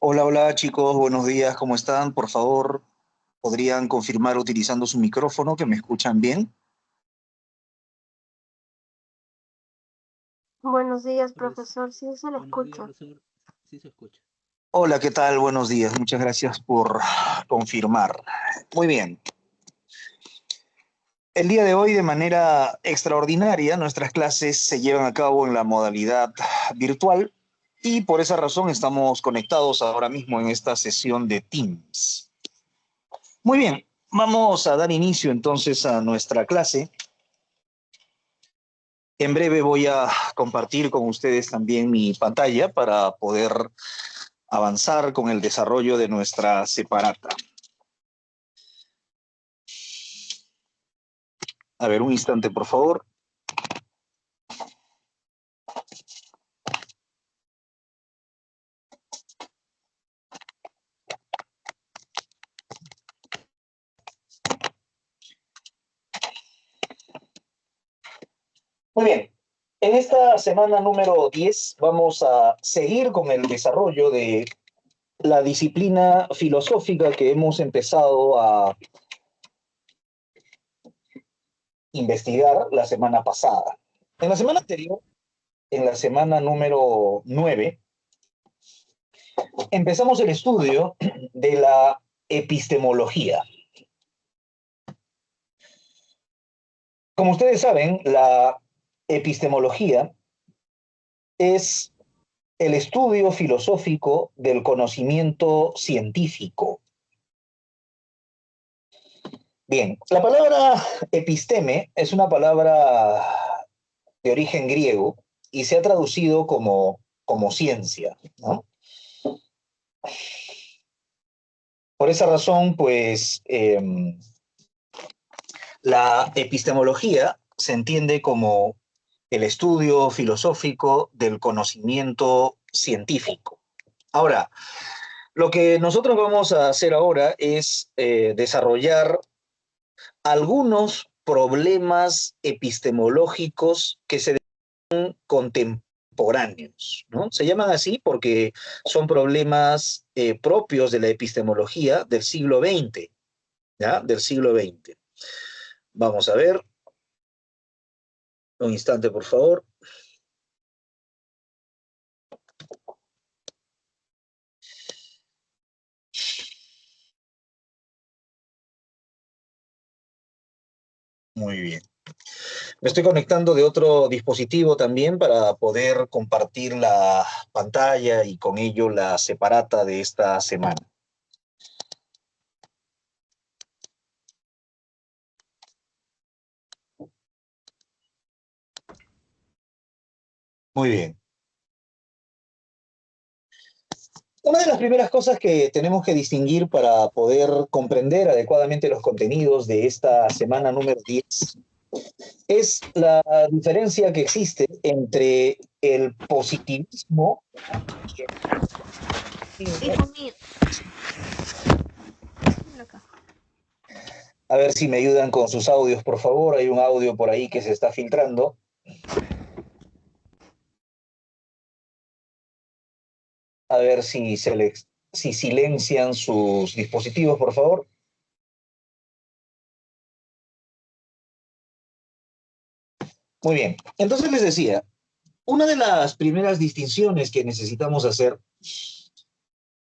Hola, hola chicos, buenos días, ¿cómo están? Por favor, ¿podrían confirmar utilizando su micrófono que me escuchan bien? Buenos días, Tardes. profesor. Sí, se le Buenos días, escucha. profesor. Sí se escucha. Hola, ¿qué tal? Buenos días, muchas gracias por confirmar. Muy bien. El día de hoy, de manera extraordinaria, nuestras clases se llevan a cabo en la modalidad virtual y por esa razón estamos conectados ahora mismo en esta sesión de Teams. Muy bien, vamos a dar inicio entonces a nuestra clase. En breve voy a compartir con ustedes también mi pantalla para poder avanzar con el desarrollo de nuestra separata. A ver, un instante, por favor. Muy bien. En esta semana número 10 vamos a seguir con el desarrollo de la disciplina filosófica que hemos empezado a investigar la semana pasada. En la semana anterior, en la semana número 9, empezamos el estudio de la epistemología. Como ustedes saben, la epistemología es el estudio filosófico del conocimiento científico. Bien, la palabra episteme es una palabra de origen griego y se ha traducido como ciencia, ¿no? Por esa razón, pues, la epistemología se entiende como el estudio filosófico del conocimiento científico. Ahora, lo que nosotros vamos a hacer ahora es desarrollar algunos problemas epistemológicos que se llaman contemporáneos, ¿no? Se llaman así porque son problemas propios de la epistemología del siglo XX, ¿ya? Del siglo XX. Vamos a ver, un instante, por favor. Muy bien. Me estoy conectando de otro dispositivo también para poder compartir la pantalla y con ello la separata de esta semana. Muy bien. Una de las primeras cosas que tenemos que distinguir para poder comprender adecuadamente los contenidos de esta semana número 10 es la diferencia que existe entre el positivismo y el Hijo mío. A ver si me ayudan con sus audios, por favor. Hay un audio por ahí que se está filtrando. A ver si silencian sus dispositivos, por favor. Muy bien. Entonces les decía, una de las primeras distinciones que necesitamos hacer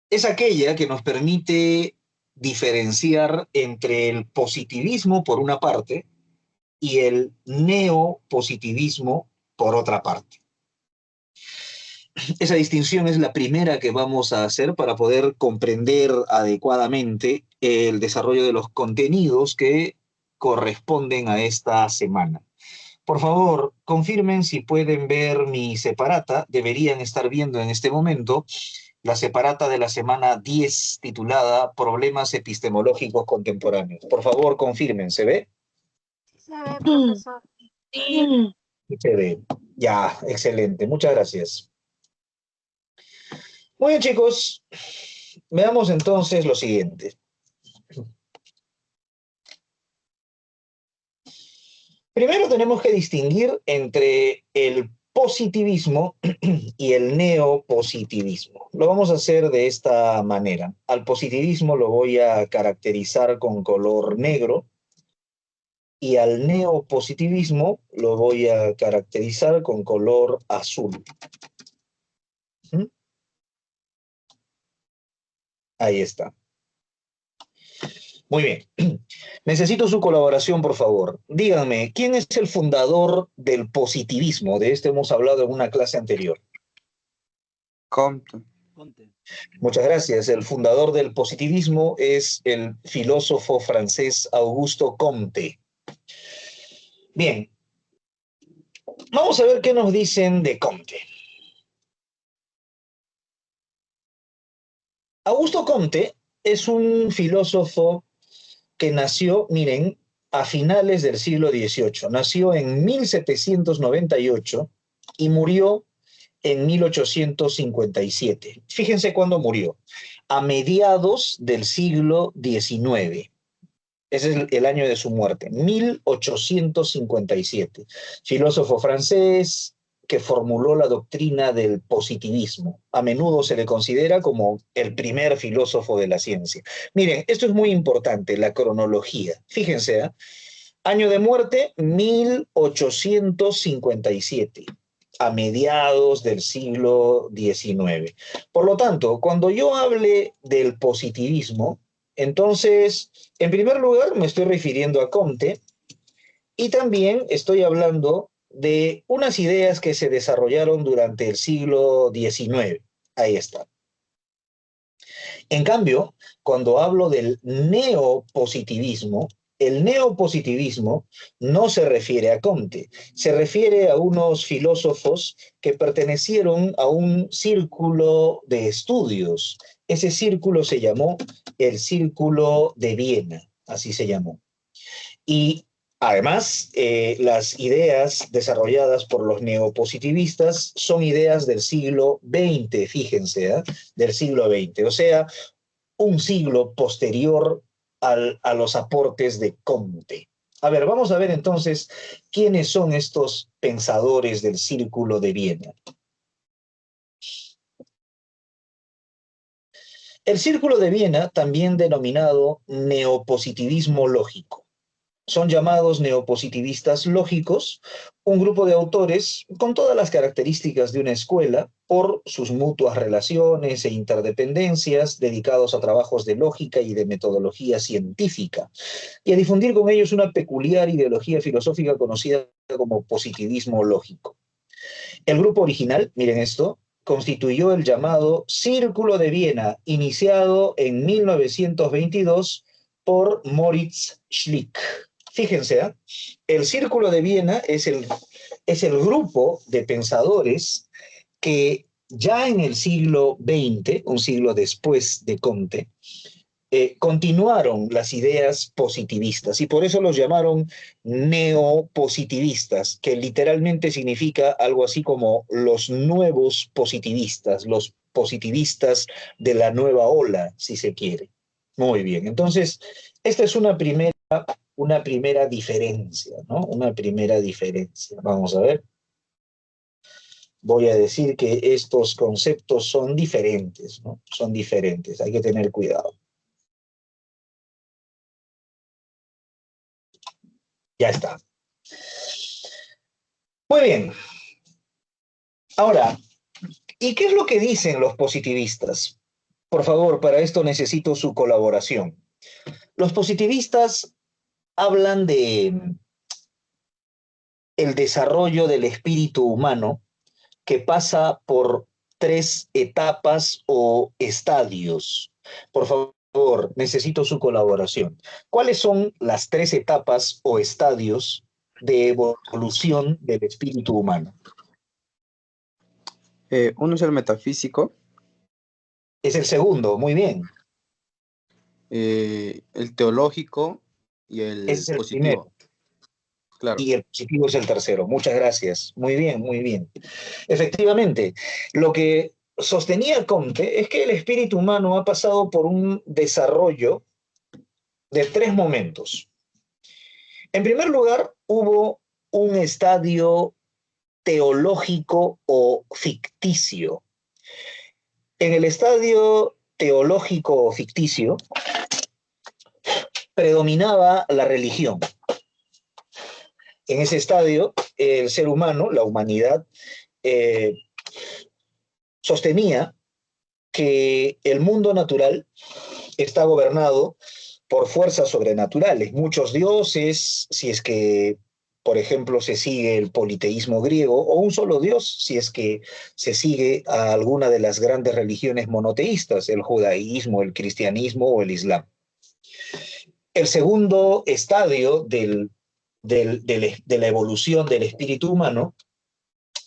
es aquella que nos permite diferenciar entre el positivismo por una parte y el neopositivismo por otra parte. Esa distinción es la primera que vamos a hacer para poder comprender adecuadamente el desarrollo de los contenidos que corresponden a esta semana. Por favor, confirmen si pueden ver mi separata. Deberían estar viendo en este momento la separata de la semana 10 titulada Problemas epistemológicos contemporáneos. Por favor, confirmen, ¿se ve? Se ve, profesor. Sí. Se ve. Ya, excelente. Muchas gracias. Muy bien, chicos. Veamos entonces lo siguiente. Primero tenemos que distinguir entre el positivismo y el neopositivismo. Lo vamos a hacer de esta manera. Al positivismo lo voy a caracterizar con color negro y al neopositivismo lo voy a caracterizar con color azul. ¿Mm? Ahí está. Muy bien. Necesito su colaboración, por favor. Díganme, ¿quién es el fundador del positivismo? De este hemos hablado en una clase anterior. Comte. Muchas gracias. El fundador del positivismo es el filósofo francés Augusto Comte. Bien, vamos a ver qué nos dicen de Comte. Augusto Comte es un filósofo que nació, miren, a finales del siglo XVIII. Nació en 1798 y murió en 1857. Fíjense cuándo murió. A mediados del siglo XIX. Ese es el año de su muerte, 1857. Filósofo francés que formuló la doctrina del positivismo. A menudo se le considera como el primer filósofo de la ciencia. Miren, esto es muy importante, la cronología. Fíjense, ¿eh? Año de muerte, 1857, a mediados del siglo XIX. Por lo tanto, cuando yo hable del positivismo, entonces, en primer lugar, me estoy refiriendo a Comte y también estoy hablando de unas ideas que se desarrollaron durante el siglo XIX. Ahí está. En cambio, cuando hablo del neopositivismo, el neopositivismo no se refiere a Comte, se refiere a unos filósofos que pertenecieron a un círculo de estudios. Ese círculo se llamó el Círculo de Viena, así se llamó. Y además, las ideas desarrolladas por los neopositivistas son ideas del siglo XX, fíjense, ¿eh? Del siglo XX, o sea, un siglo posterior a los aportes de Comte. A ver, vamos a ver entonces quiénes son estos pensadores del Círculo de Viena. El Círculo de Viena, también denominado neopositivismo lógico. Son llamados neopositivistas lógicos, un grupo de autores con todas las características de una escuela por sus mutuas relaciones e interdependencias, dedicados a trabajos de lógica y de metodología científica, y a difundir con ellos una peculiar ideología filosófica conocida como positivismo lógico. El grupo original, miren esto, constituyó el llamado Círculo de Viena, iniciado en 1922 por Moritz Schlick. Fíjense, ¿eh? El Círculo de Viena es el grupo de pensadores que ya en el siglo XX, un siglo después de Comte, continuaron las ideas positivistas y por eso los llamaron neopositivistas, que literalmente significa algo así como los nuevos positivistas, los positivistas de la nueva ola, si se quiere. Muy bien, entonces, esta es una primera diferencia, ¿no? Una primera diferencia. Vamos a ver. Voy a decir que estos conceptos son diferentes, ¿no? Son diferentes, hay que tener cuidado. Ya está. Muy bien. Ahora, ¿y qué es lo que dicen los positivistas? Por favor, para esto necesito su colaboración. Los positivistas hablan de el desarrollo del espíritu humano que pasa por tres etapas o estadios. Por favor, necesito su colaboración. ¿Cuáles son las tres etapas o estadios de evolución del espíritu humano? Uno es el metafísico, Es el segundo, muy bien. el teológico y el Ese es el positivo. primero. Claro. Y el positivo es el tercero. Muchas gracias. Muy bien, muy bien. Efectivamente, lo que sostenía Comte es que el espíritu humano ha pasado por un desarrollo de tres momentos. En primer lugar, hubo un estadio teológico o ficticio. En el estadio teológico o ficticio predominaba la religión. En ese estadio, el ser humano, la humanidad, sostenía que el mundo natural está gobernado por fuerzas sobrenaturales, muchos dioses, si es que, por ejemplo, se sigue el politeísmo griego, o un solo dios, si es que se sigue a alguna de las grandes religiones monoteístas, el judaísmo, el cristianismo o el islam. El segundo estadio de la evolución del espíritu humano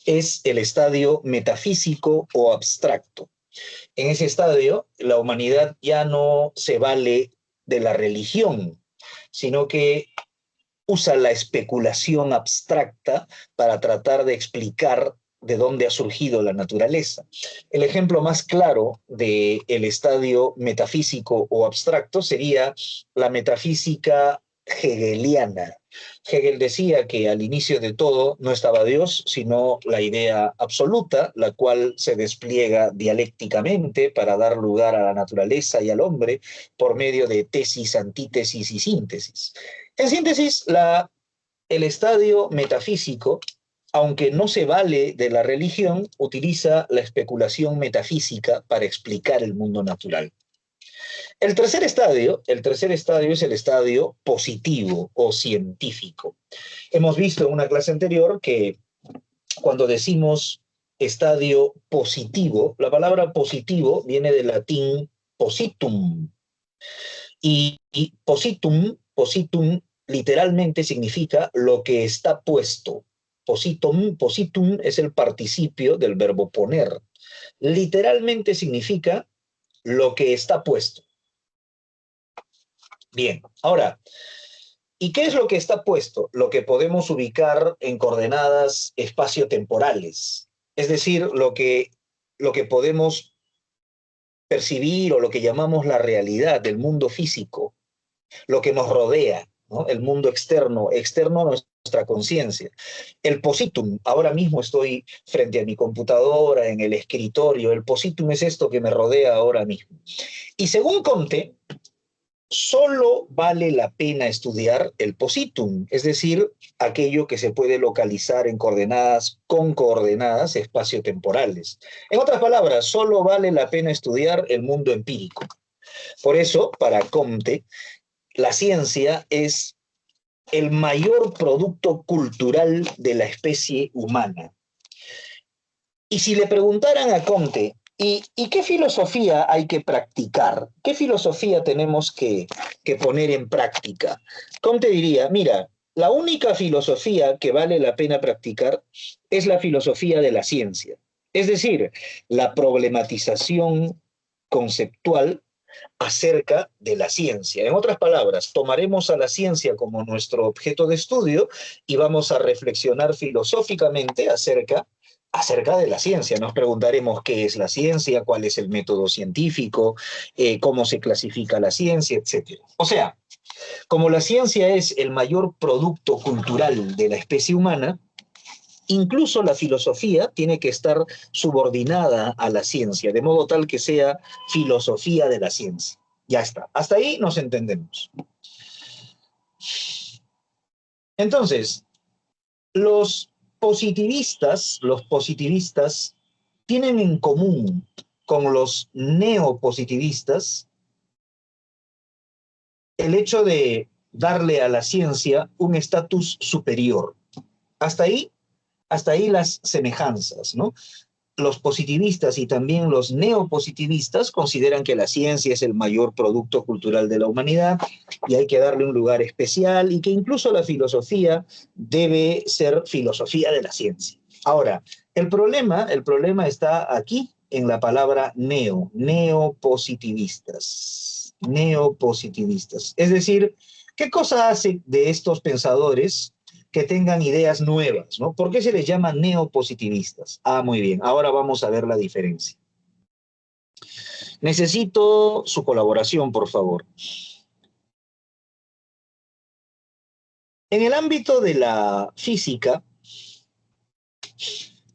es el estadio metafísico o abstracto. En ese estadio, la humanidad ya no se vale de la religión, sino que usa la especulación abstracta para tratar de explicar de dónde ha surgido la naturaleza. El ejemplo más claro del estadio metafísico o abstracto sería la metafísica hegeliana. Hegel decía que al inicio de todo no estaba Dios, sino la idea absoluta, la cual se despliega dialécticamente para dar lugar a la naturaleza y al hombre por medio de tesis, antítesis y síntesis. En síntesis, el estadio metafísico, aunque no se vale de la religión, utiliza la especulación metafísica para explicar el mundo natural. El tercer estadio es el estadio positivo o científico. Hemos visto en una clase anterior que cuando decimos estadio positivo, la palabra positivo viene del latín positum. Y positum literalmente significa lo que está puesto. Positum es el participio del verbo poner. Literalmente significa lo que está puesto. Bien, ahora, ¿y qué es lo que está puesto? Lo que podemos ubicar en coordenadas espaciotemporales. Es decir, lo que podemos percibir o lo que llamamos la realidad del mundo físico, lo que nos rodea, ¿no? El mundo externo a nuestra conciencia. El positum, ahora mismo estoy frente a mi computadora, en el escritorio, el positum es esto que me rodea ahora mismo. Y según Comte, solo vale la pena estudiar el positum, es decir, aquello que se puede localizar en coordenadas con coordenadas espaciotemporales. En otras palabras, solo vale la pena estudiar el mundo empírico. Por eso, para Comte, la ciencia es el mayor producto cultural de la especie humana. Y si le preguntaran a Comte, ¿y qué filosofía hay que practicar? ¿Qué filosofía tenemos que poner en práctica? Comte diría, mira, la única filosofía que vale la pena practicar es la filosofía de la ciencia. Es decir, la problematización conceptual acerca de la ciencia. En otras palabras, tomaremos a la ciencia como nuestro objeto de estudio y vamos a reflexionar filosóficamente acerca de la ciencia. Nos preguntaremos qué es la ciencia, cuál es el método científico, cómo se clasifica la ciencia, etc. O sea, como la ciencia es el mayor producto cultural de la especie humana, incluso la filosofía tiene que estar subordinada a la ciencia, de modo tal que sea filosofía de la ciencia. Ya está. Hasta ahí nos entendemos. Entonces, los positivistas tienen en común con los neopositivistas el hecho de darle a la ciencia un estatus superior. Hasta ahí las semejanzas, ¿no? Los positivistas y también los neopositivistas consideran que la ciencia es el mayor producto cultural de la humanidad y hay que darle un lugar especial y que incluso la filosofía debe ser filosofía de la ciencia. Ahora, el problema está aquí en la palabra neopositivistas. Neopositivistas. Es decir, ¿qué cosa hace de estos pensadores que tengan ideas nuevas, ¿no? ¿Por qué se les llama neopositivistas? Ah, muy bien, ahora vamos a ver la diferencia. Necesito su colaboración, por favor. En el ámbito de la física,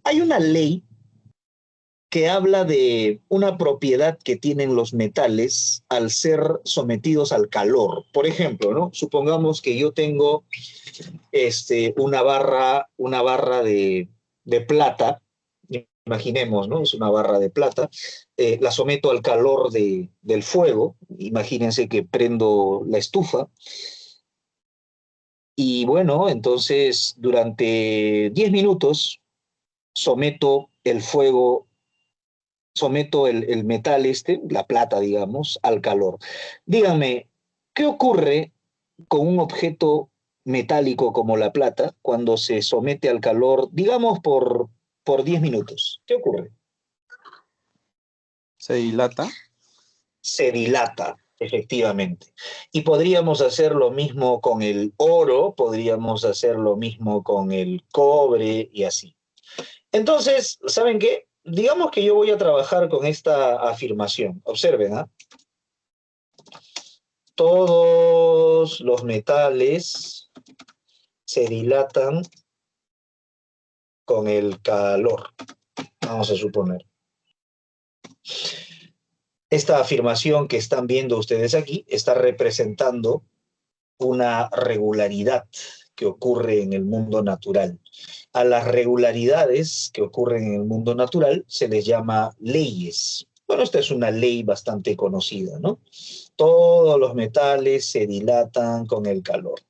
Hay una ley que habla de una propiedad que tienen los metales al ser sometidos al calor. Por ejemplo, ¿no? Supongamos que yo tengo una barra de plata, imaginemos, ¿no? Es una barra de plata, la someto al calor del fuego, imagínense que prendo la estufa, y bueno, entonces durante 10 minutos someto el fuego, someto el metal la plata, digamos, al calor. Díganme, ¿qué ocurre con un objeto metálico como la plata cuando se somete al calor, digamos, por 10 minutos? ¿Qué ocurre? Se dilata. Se dilata, efectivamente. Y podríamos hacer lo mismo con el oro, podríamos hacer lo mismo con el cobre y así. Entonces, ¿saben qué? Digamos que yo voy a trabajar con esta afirmación. Observen, ¿ah? Todos los metales se dilatan con el calor, vamos a suponer. Esta afirmación que están viendo ustedes aquí está representando una regularidad que ocurre en el mundo natural. A las regularidades que ocurren en el mundo natural se les llama leyes. Bueno, esta es una ley bastante conocida, ¿no? Todos los metales se dilatan con el calor.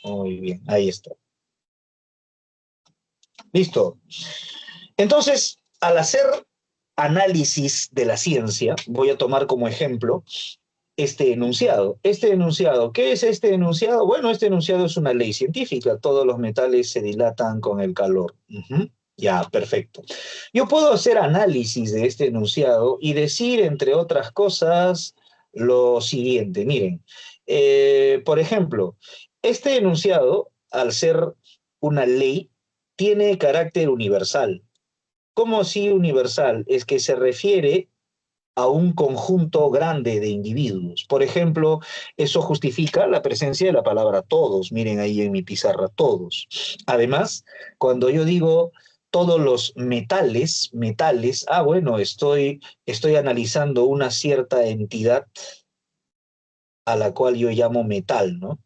Muy bien, ahí está. Listo. Entonces, al hacer análisis de la ciencia, voy a tomar como ejemplo este enunciado. Este enunciado, ¿qué es este enunciado? Bueno, este enunciado es una ley científica. Todos los metales se dilatan con el calor. Ya, perfecto. Yo puedo hacer análisis de este enunciado y decir, entre otras cosas, lo siguiente. Miren, por ejemplo, este enunciado, al ser una ley, tiene carácter universal. ¿Cómo así universal? Es que se refiere a un conjunto grande de individuos. Por ejemplo, eso justifica la presencia de la palabra todos. Miren ahí en mi pizarra, todos. Además, cuando yo digo todos los metales, bueno, estoy analizando una cierta entidad a la cual yo llamo metal, ¿no?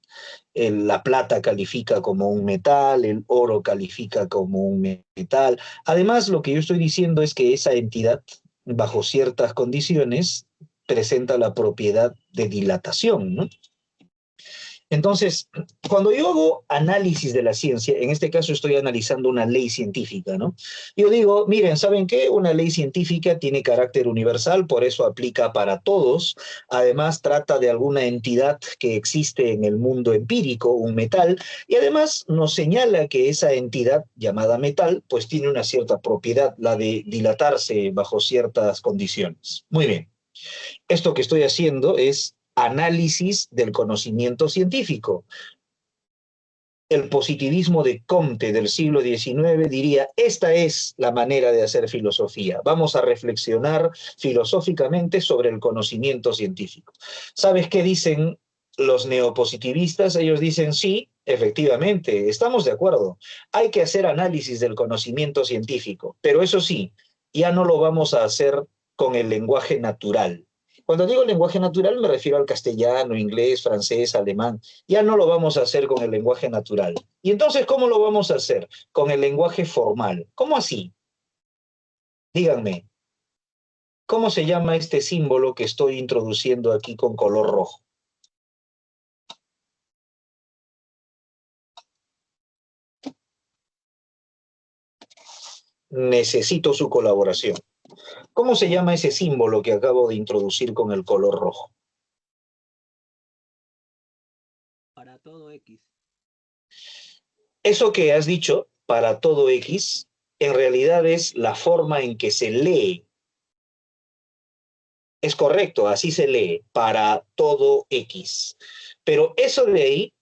La plata califica como un metal, el oro califica como un metal. Además, lo que yo estoy diciendo es que esa entidad, bajo ciertas condiciones, presenta la propiedad de dilatación, ¿no? Entonces, cuando yo hago análisis de la ciencia, en este caso estoy analizando una ley científica, ¿no? Yo digo, miren, ¿saben qué? Una ley científica tiene carácter universal, por eso aplica para todos. Además, trata de alguna entidad que existe en el mundo empírico, un metal, y además nos señala que esa entidad llamada metal, pues tiene una cierta propiedad, la de dilatarse bajo ciertas condiciones. Muy bien. Esto que estoy haciendo es análisis del conocimiento científico. El positivismo de Comte del siglo XIX diría, esta es la manera de hacer filosofía. Vamos a reflexionar filosóficamente sobre el conocimiento científico. ¿Sabes qué dicen los neopositivistas? Ellos dicen, sí, efectivamente, estamos de acuerdo. Hay que hacer análisis del conocimiento científico, pero eso sí, ya no lo vamos a hacer con el lenguaje natural. Cuando digo lenguaje natural me refiero al castellano, inglés, francés, alemán. Ya no lo vamos a hacer con el lenguaje natural. ¿Y entonces cómo lo vamos a hacer? Con el lenguaje formal. ¿Cómo así? Díganme, ¿cómo se llama este símbolo que estoy introduciendo aquí con color rojo? Necesito su colaboración. ¿Cómo se llama ese símbolo que acabo de introducir con el color rojo? Para todo X. Eso que has dicho, para todo X, en realidad es la forma en que se lee. Es correcto, así se lee, para todo X. Pero eso de ahí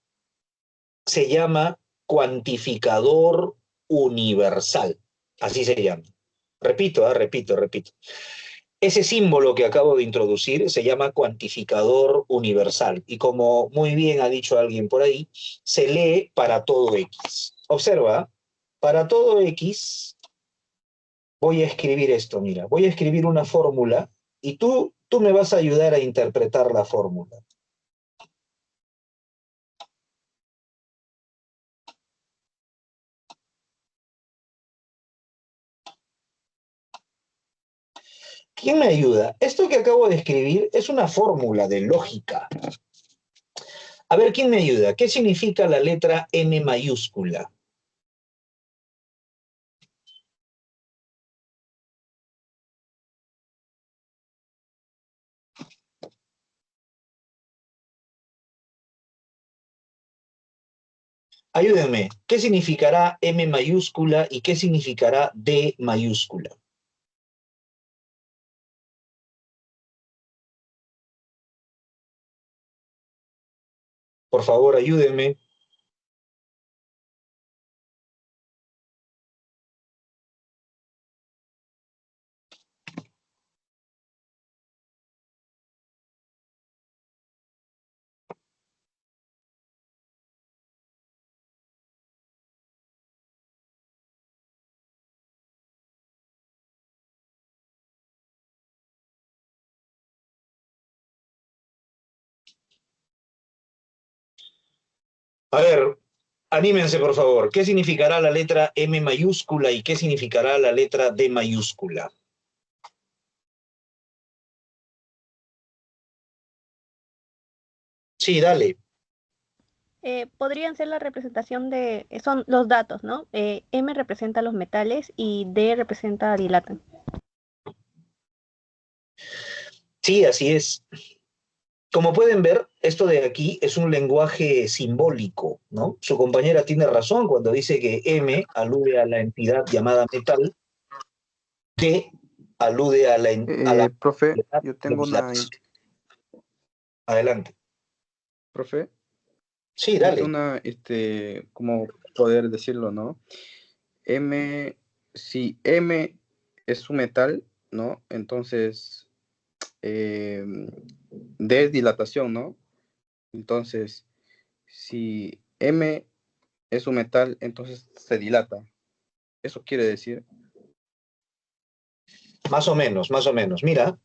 se llama cuantificador universal. Así se llama. Repito, repito. Ese símbolo que acabo de introducir se llama cuantificador universal. Y como muy bien ha dicho alguien por ahí, se lee para todo X. Observa, para todo X voy a escribir esto, mira, voy a escribir una fórmula y tú me vas a ayudar a interpretar la fórmula. ¿Quién me ayuda? Esto que acabo de escribir es una fórmula de lógica. A ver, ¿quién me ayuda? ¿Qué significa la letra M mayúscula? Ayúdenme. ¿Qué significará M mayúscula y qué significará D mayúscula? Por favor, ayúdenme. A ver, anímense, por favor. ¿Qué significará la letra M mayúscula y qué significará la letra D mayúscula? Sí, dale. Podrían ser la representación de, son los datos, ¿no? M representa los metales y D representa dilatan. Sí, así es. Como pueden ver, esto de aquí es un lenguaje simbólico, ¿no? Su compañera tiene razón cuando dice que M alude a la entidad llamada metal, D alude a la Profe, entidad yo de tengo una... dilatación. Adelante. Profe, Sí, yo tengo dale. una, ¿cómo poder decirlo, no? Si M es un metal, ¿no? Entonces, D es dilatación, ¿no? Entonces, si M es un metal, entonces se dilata. Eso quiere decir. Más o menos, más o menos. Mira,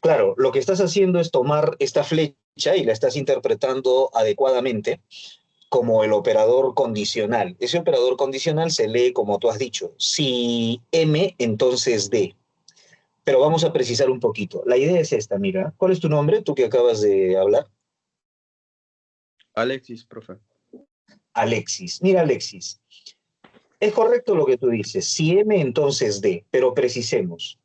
claro, lo que estás haciendo es tomar esta flecha y la estás interpretando adecuadamente como el operador condicional. Ese operador condicional se lee como tú has dicho. Si M, entonces D. Pero vamos a precisar un poquito. La idea es esta, mira. ¿Cuál es tu nombre, tú que acabas de hablar? Alexis, profe. Alexis. Mira, Alexis, es correcto lo que tú dices. Si M, entonces D, pero precisemos.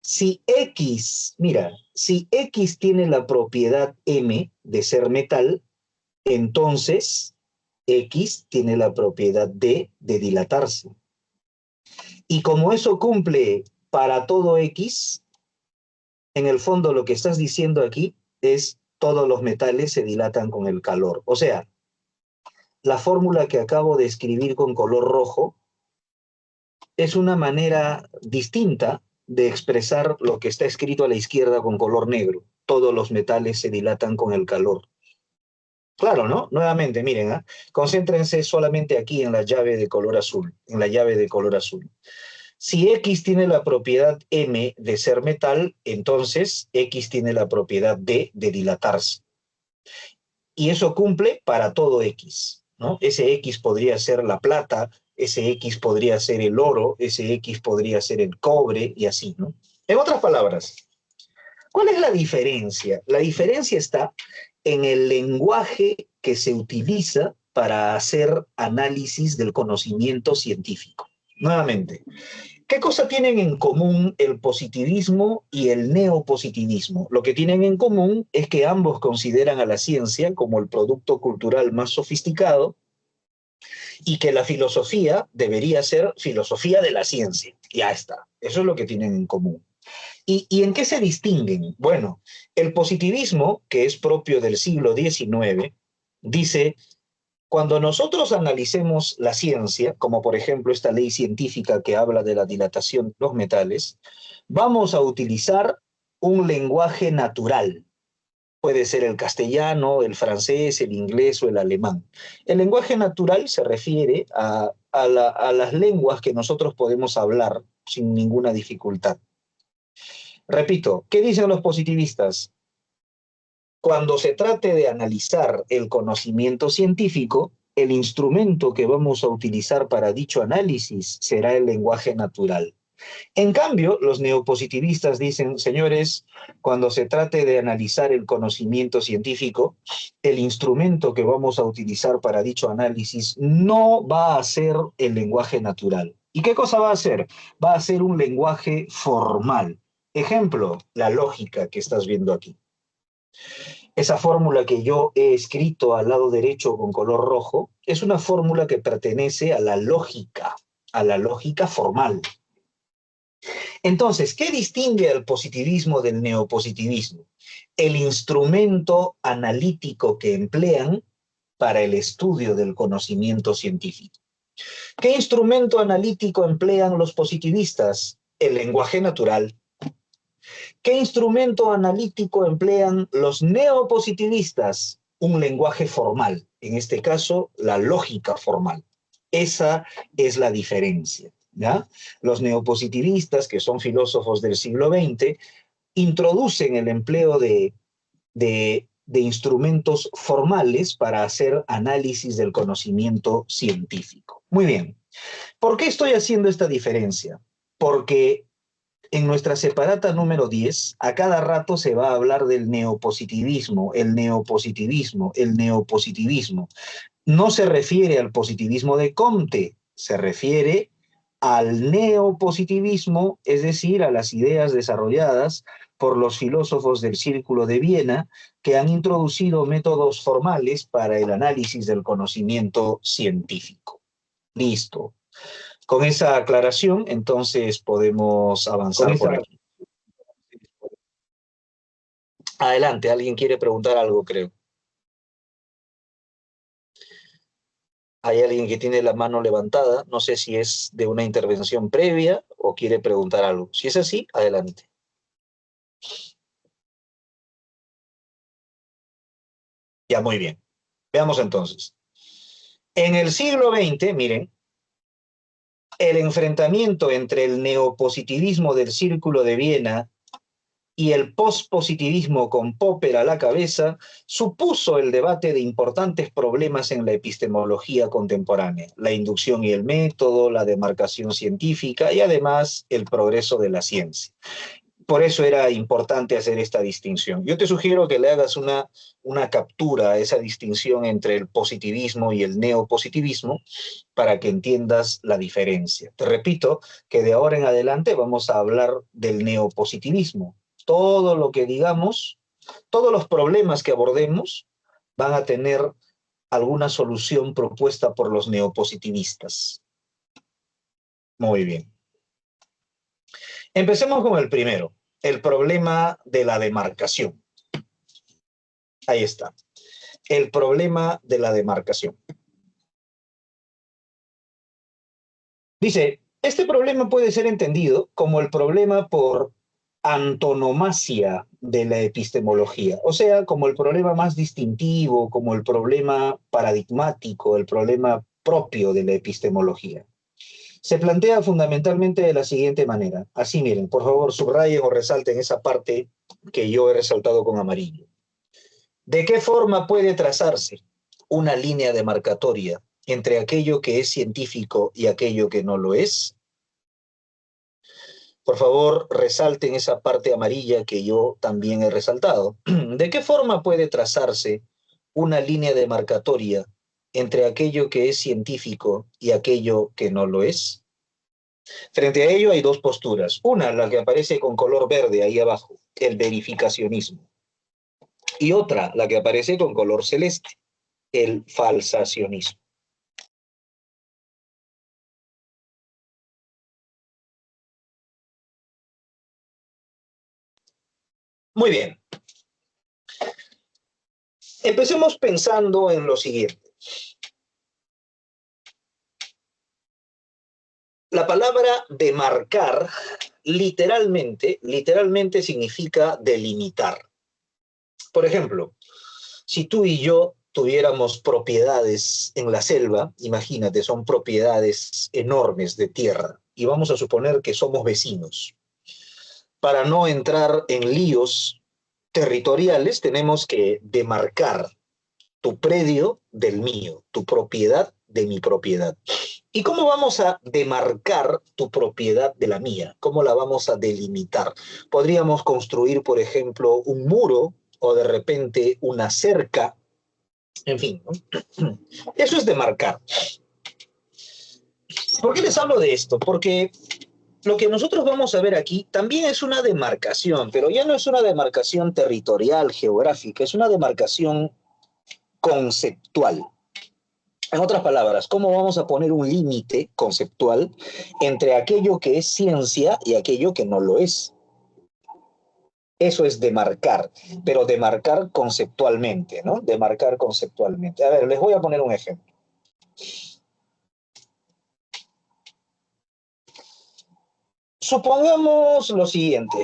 Si X, mira, si X tiene la propiedad M de ser metal, entonces X tiene la propiedad D de dilatarse. Y como eso cumple para todo X, en el fondo lo que estás diciendo aquí es todos los metales se dilatan con el calor. O sea, la fórmula que acabo de escribir con color rojo es una manera distinta de expresar lo que está escrito a la izquierda con color negro. Todos los metales se dilatan con el calor. Claro, ¿no? Nuevamente, miren, ¿eh? Concéntrense solamente aquí en la llave de color azul, en la llave de color azul. Si X tiene la propiedad M de ser metal, entonces X tiene la propiedad D de dilatarse. Y eso cumple para todo X, ¿no? Ese X podría ser la plata, ese X podría ser el oro, ese X podría ser el cobre y así, ¿no? En otras palabras, ¿cuál es la diferencia? La diferencia está en el lenguaje que se utiliza para hacer análisis del conocimiento científico. Nuevamente, ¿qué cosa tienen en común el positivismo y el neopositivismo? Lo que tienen en común es que ambos consideran a la ciencia como el producto cultural más sofisticado y que la filosofía debería ser filosofía de la ciencia. Ya está. Eso es lo que tienen en común. ¿Y en qué se distinguen? Bueno, el positivismo, que es propio del siglo XIX, dice, cuando nosotros analicemos la ciencia, como por ejemplo esta ley científica que habla de la dilatación de los metales, vamos a utilizar un lenguaje natural. Puede ser el castellano, el francés, el inglés o el alemán. El lenguaje natural se refiere a las lenguas que nosotros podemos hablar sin ninguna dificultad. Repito, ¿qué dicen los positivistas? Cuando se trate de analizar el conocimiento científico, el instrumento que vamos a utilizar para dicho análisis será el lenguaje natural. En cambio, los neopositivistas dicen, señores, cuando se trate de analizar el conocimiento científico, el instrumento que vamos a utilizar para dicho análisis no va a ser el lenguaje natural. ¿Y qué cosa va a ser? Va a ser un lenguaje formal. Ejemplo, la lógica que estás viendo aquí. Esa fórmula que yo he escrito al lado derecho con color rojo es una fórmula que pertenece a la lógica formal. Entonces, ¿qué distingue al positivismo del neopositivismo? El instrumento analítico que emplean para el estudio del conocimiento científico. ¿Qué instrumento analítico emplean los positivistas? El lenguaje natural. ¿Qué instrumento analítico emplean los neopositivistas? Un lenguaje formal, en este caso, la lógica formal. Esa es la diferencia, ¿ya? Los neopositivistas, que son filósofos del siglo XX, introducen el empleo de instrumentos formales para hacer análisis del conocimiento científico. Muy bien. ¿Por qué estoy haciendo esta diferencia? Porque en nuestra separata número 10, a cada rato se va a hablar del neopositivismo, el neopositivismo, el neopositivismo. No se refiere al positivismo de Comte, se refiere al neopositivismo, es decir, a las ideas desarrolladas por los filósofos del Círculo de Viena que han introducido métodos formales para el análisis del conocimiento científico. Listo. Con esa aclaración, entonces podemos avanzar por aquí. Adelante, ¿alguien quiere preguntar algo, creo? Hay alguien que tiene la mano levantada, no sé si es de una intervención previa o quiere preguntar algo. Si es así, adelante. Ya, muy bien. Veamos entonces. En el siglo XX, miren, el enfrentamiento entre el neopositivismo del Círculo de Viena y el pospositivismo con Popper a la cabeza supuso el debate de importantes problemas en la epistemología contemporánea, la inducción y el método, la demarcación científica y además el progreso de la ciencia. Por eso era importante hacer esta distinción. Yo te sugiero que le hagas una captura a esa distinción entre el positivismo y el neopositivismo para que entiendas la diferencia. Te repito que de ahora en adelante vamos a hablar del neopositivismo. Todo lo que digamos, todos los problemas que abordemos van a tener alguna solución propuesta por los neopositivistas. Muy bien. Empecemos con el primero, el problema de la demarcación. Ahí está. El problema de la demarcación. Dice, este problema puede ser entendido como el problema por antonomasia de la epistemología, o sea, como el problema más distintivo, como el problema paradigmático, el problema propio de la epistemología. Se plantea fundamentalmente de la siguiente manera. Así, miren, por favor, subrayen o resalten esa parte que yo he resaltado con amarillo. ¿De qué forma puede trazarse una línea demarcatoria entre aquello que es científico y aquello que no lo es? Por favor, resalten esa parte amarilla que yo también he resaltado. ¿De qué forma puede trazarse una línea demarcatoria entre aquello que es científico y aquello que no lo es? Frente a ello hay dos posturas. Una, la que aparece con color verde ahí abajo, el verificacionismo. Y otra, la que aparece con color celeste, el falsacionismo. Muy bien. Empecemos pensando en lo siguiente. La palabra demarcar literalmente significa delimitar. Por ejemplo, si tú y yo tuviéramos propiedades en la selva, imagínate, son propiedades enormes de tierra, y vamos a suponer que somos vecinos. Para no entrar en líos territoriales, tenemos que demarcar tu predio del mío, tu propiedad de mi propiedad. ¿Y cómo vamos a demarcar tu propiedad de la mía? ¿Cómo la vamos a delimitar? Podríamos construir, por ejemplo, un muro o de repente una cerca, en fin, ¿no? Eso es demarcar. ¿Por qué les hablo de esto? Porque lo que nosotros vamos a ver aquí también es una demarcación, pero ya no es una demarcación territorial, geográfica, es una demarcación conceptual. En otras palabras, ¿cómo vamos a poner un límite conceptual entre aquello que es ciencia y aquello que no lo es? Eso es demarcar, pero demarcar conceptualmente, ¿no? Demarcar conceptualmente. A ver, les voy a poner un ejemplo. Supongamos lo siguiente.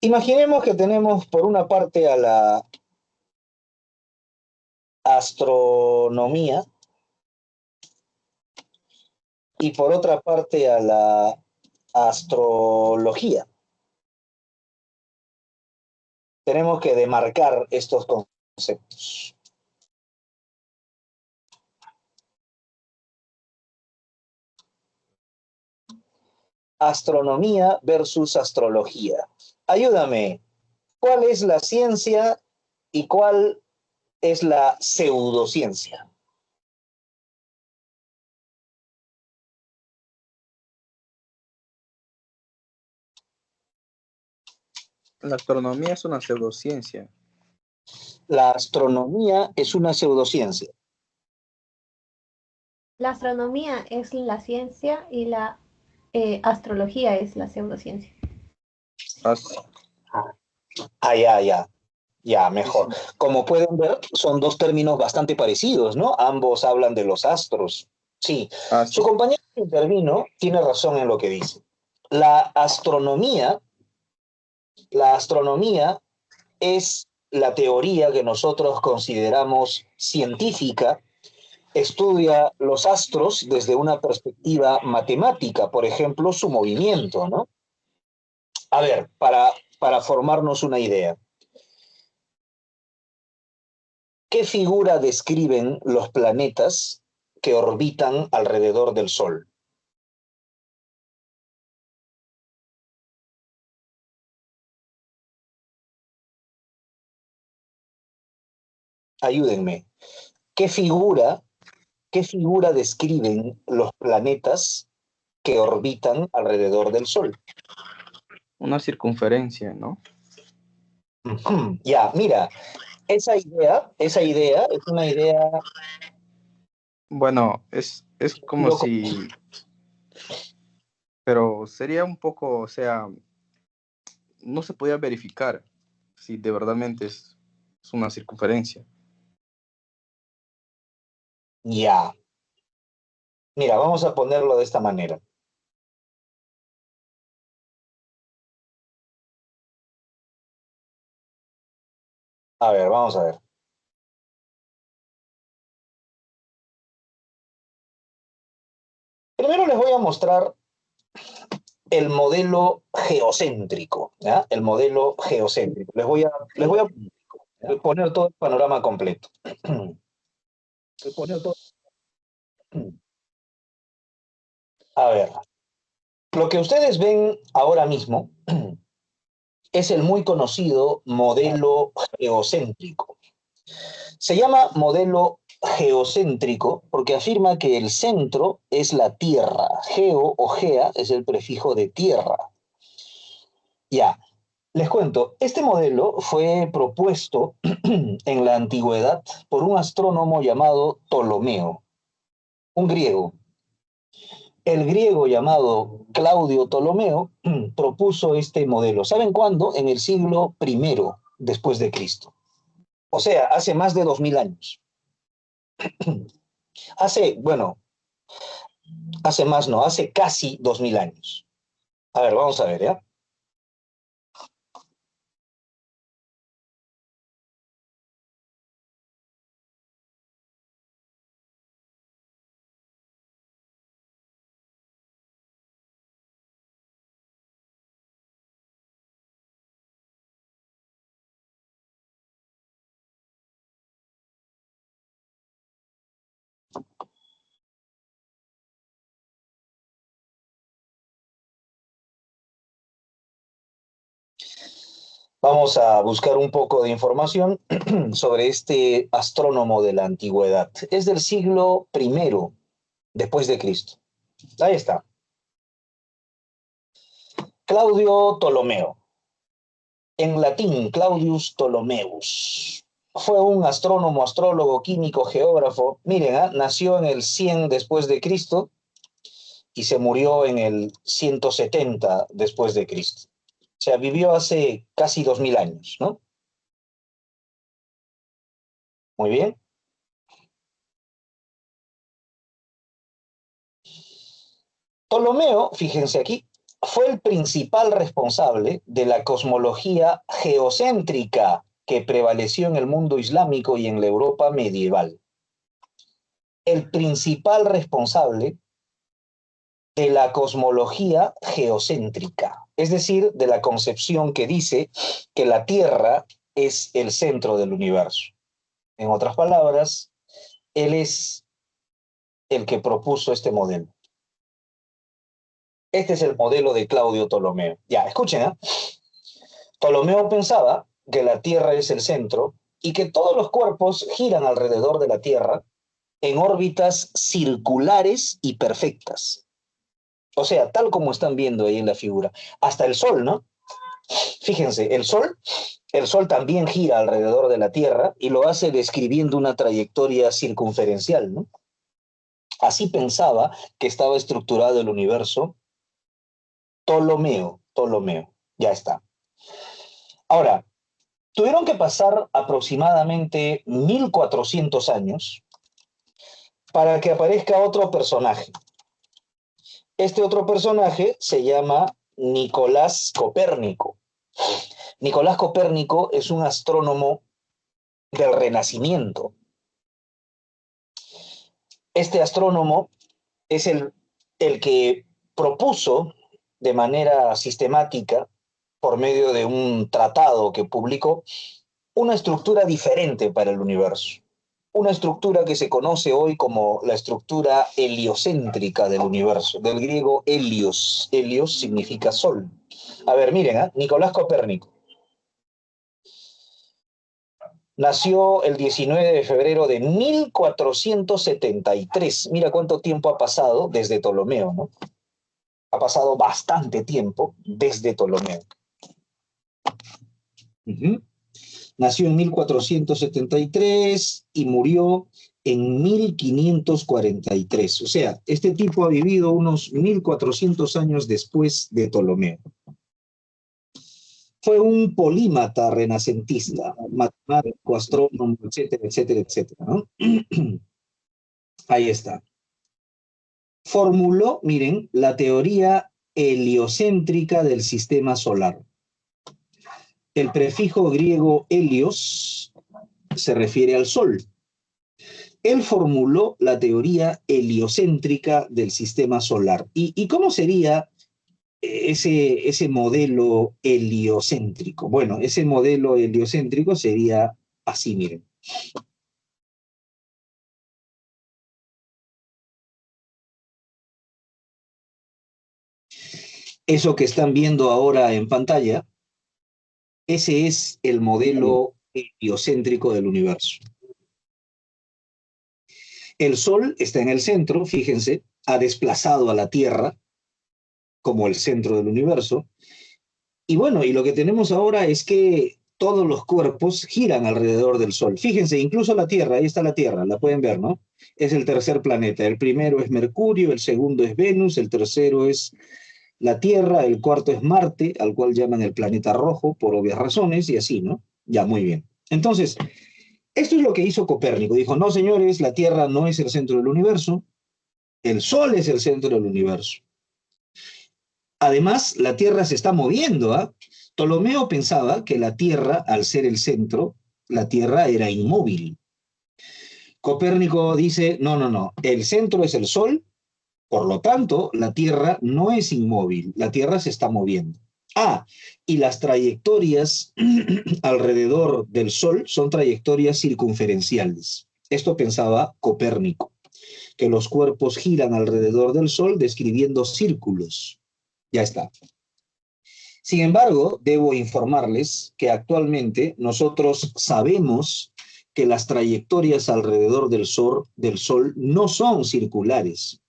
Imaginemos que tenemos por una parte a la astronomía y por otra parte a la astrología. Tenemos que demarcar estos conceptos. Astronomía versus astrología. Ayúdame, ¿cuál es la ciencia y cuál es la pseudociencia? La astronomía es una pseudociencia. La astronomía es una pseudociencia. La astronomía es la ciencia y la astrología es la pseudociencia. Así, Ah, ya, ya. Ya, sí, mejor. sí. Como pueden ver, son dos términos bastante parecidos, ¿no? Ambos hablan de los astros. Sí, su Así, compañero que intervino tiene razón en lo que dice. La astronomía, la astronomía es la teoría que nosotros consideramos científica, estudia los astros desde una perspectiva matemática, por ejemplo, su movimiento, ¿no? A ver, para formarnos una idea. ¿Qué figura describen los planetas que orbitan alrededor del Sol? Ayúdenme. ¿Qué figura, qué figura describen los planetas que orbitan alrededor del Sol? una circunferencia, ¿no? Ya, mira, esa idea es una idea Bueno, es como loco. si, pero sería un poco, o sea, no se podía verificar si de verdadmente es una circunferencia. Ya, mira, vamos a ponerlo de esta manera. A ver, vamos a ver. Primero les voy a mostrar el modelo geocéntrico, ¿ya? El modelo geocéntrico. Les voy a poner todo el panorama completo. A ver, lo que ustedes ven ahora mismo es el muy conocido modelo geocéntrico. Se llama modelo geocéntrico porque afirma que el centro es la Tierra. Geo o gea es el prefijo de tierra. Ya, les cuento, este modelo fue propuesto en la antigüedad por un astrónomo llamado Ptolomeo, un griego. El griego llamado Claudio Ptolomeo propuso este modelo. ¿Saben cuándo? En el siglo I después de Cristo. O sea, hace más de 2000 años. Bueno, hace más no, hace casi 2000 años. A ver, vamos a ver, ¿ya? Vamos a buscar un poco de información sobre este astrónomo de la antigüedad. Es del siglo I después de Cristo. Ahí está. Claudio Ptolomeo. En latín, Claudius Ptolomeus. Fue un astrónomo, astrólogo, químico, geógrafo. Miren, nació en el 100 después de Cristo y se murió en el 170 después de Cristo. O sea, vivió hace casi 2000 años, ¿no? Muy bien. Ptolomeo, fíjense aquí, fue el principal responsable de la cosmología geocéntrica que prevaleció en el mundo islámico y en la Europa medieval. El principal responsable de la cosmología geocéntrica, es decir, de la concepción que dice que la Tierra es el centro del universo. En otras palabras, él es el que propuso este modelo. Este es el modelo de Claudio Ptolomeo. Ya, escuchen, ¿eh? Ptolomeo pensaba que la Tierra es el centro y que todos los cuerpos giran alrededor de la Tierra en órbitas circulares y perfectas. O sea, tal como están viendo ahí en la figura. Hasta el Sol, ¿no? Fíjense, el Sol también gira alrededor de la Tierra y lo hace describiendo una trayectoria circunferencial, ¿no? Así pensaba que estaba estructurado el universo Ptolomeo, ya está. Ahora, tuvieron que pasar aproximadamente 1400 años para que aparezca otro personaje. Este otro personaje se llama Nicolás Copérnico. Nicolás Copérnico es un astrónomo del Renacimiento. Este astrónomo es el que propuso de manera sistemática, por medio de un tratado que publicó, una estructura diferente para el universo. Una estructura que se conoce hoy como la estructura heliocéntrica del universo, del griego helios. Helios significa sol. A ver, miren, Nicolás Copérnico. Nació el 19 de febrero de 1473. Mira cuánto tiempo ha pasado desde Ptolomeo, ¿no? Ha pasado bastante tiempo desde Ptolomeo. Nació en 1473 y murió en 1543. O sea, este tipo ha vivido unos 1400 años después de Ptolomeo. Fue un polímata renacentista, matemático, astrónomo, etcétera, etcétera, etcétera, ¿no? Ahí está. Formuló, miren, la teoría heliocéntrica del sistema solar. El prefijo griego helios se refiere al Sol. Él formuló la teoría heliocéntrica del sistema solar. ¿Y cómo sería ese modelo heliocéntrico? Bueno, ese modelo heliocéntrico sería así, miren. Eso que están viendo ahora en pantalla, ese es el modelo heliocéntrico del universo. El Sol está en el centro, fíjense, ha desplazado a la Tierra como el centro del universo. Y bueno, y lo que tenemos ahora es que todos los cuerpos giran alrededor del Sol. Fíjense, incluso la Tierra, ahí está la Tierra, la pueden ver, ¿no? Es el tercer planeta. El primero es Mercurio, el segundo es Venus, el tercero es la Tierra, el cuarto es Marte, al cual llaman el planeta rojo, por obvias razones, y así, ¿no? Ya, muy bien. Entonces, esto es lo que hizo Copérnico. Dijo, no, señores, la Tierra no es el centro del universo, el Sol es el centro del universo. Además, la Tierra se está moviendo, ¿ah? Ptolomeo pensaba que la Tierra, al ser el centro, la Tierra era inmóvil. Copérnico dice, no, el centro es el Sol, por lo tanto, la Tierra no es inmóvil, la Tierra se está moviendo. Y las trayectorias alrededor del Sol son trayectorias circunferenciales. Esto pensaba Copérnico, que los cuerpos giran alrededor del Sol describiendo círculos. Ya está. Sin embargo, debo informarles que actualmente nosotros sabemos que las trayectorias alrededor del Sol no son circulares.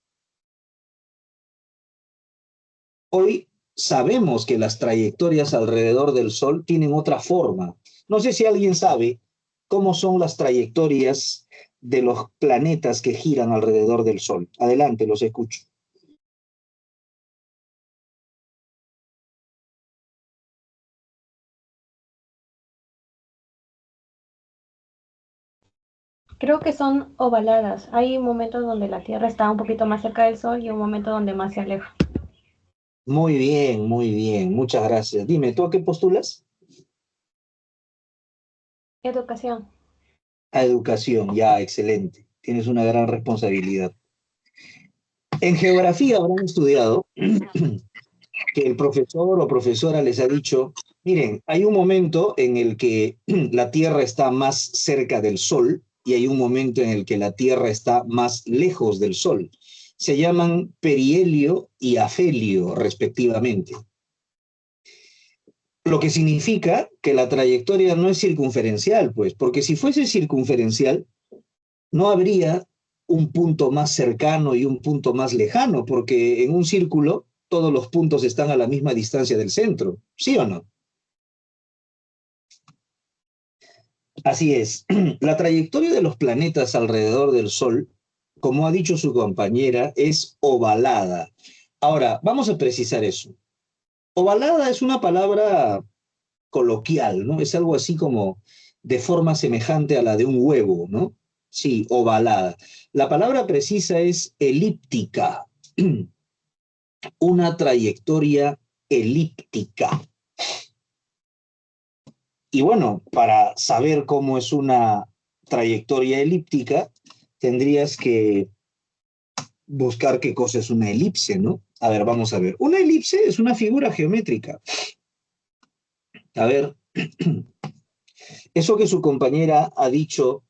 Hoy sabemos que las trayectorias alrededor del Sol tienen otra forma. No sé si alguien sabe cómo son las trayectorias de los planetas que giran alrededor del Sol. Adelante, los escucho. Creo que son ovaladas. Hay momentos donde la Tierra está un poquito más cerca del Sol y un momento donde más se aleja. Muy bien, muchas gracias. Dime, ¿tú a qué postulas? Educación. A educación, ya, excelente. Tienes una gran responsabilidad. En geografía habrán estudiado que el profesor o profesora les ha dicho, miren, hay un momento en el que la Tierra está más cerca del Sol y hay un momento en el que la Tierra está más lejos del Sol. Se llaman perihelio y afelio, respectivamente. Lo que significa que la trayectoria no es circunferencial, pues, porque si fuese circunferencial, no habría un punto más cercano y un punto más lejano, porque en un círculo todos los puntos están a la misma distancia del centro, ¿sí o no? Así es. La trayectoria de los planetas alrededor del Sol, como ha dicho su compañera, es ovalada. Ahora, vamos a precisar eso. Ovalada es una palabra coloquial, ¿no? Es algo así como de forma semejante a la de un huevo, ¿no? Sí, ovalada. La palabra precisa es elíptica, una trayectoria elíptica. Y bueno, para saber cómo es una trayectoria elíptica, tendrías que buscar qué cosa es una elipse, ¿no? A ver, vamos a ver. Una elipse es una figura geométrica. A ver, eso que su compañera ha dicho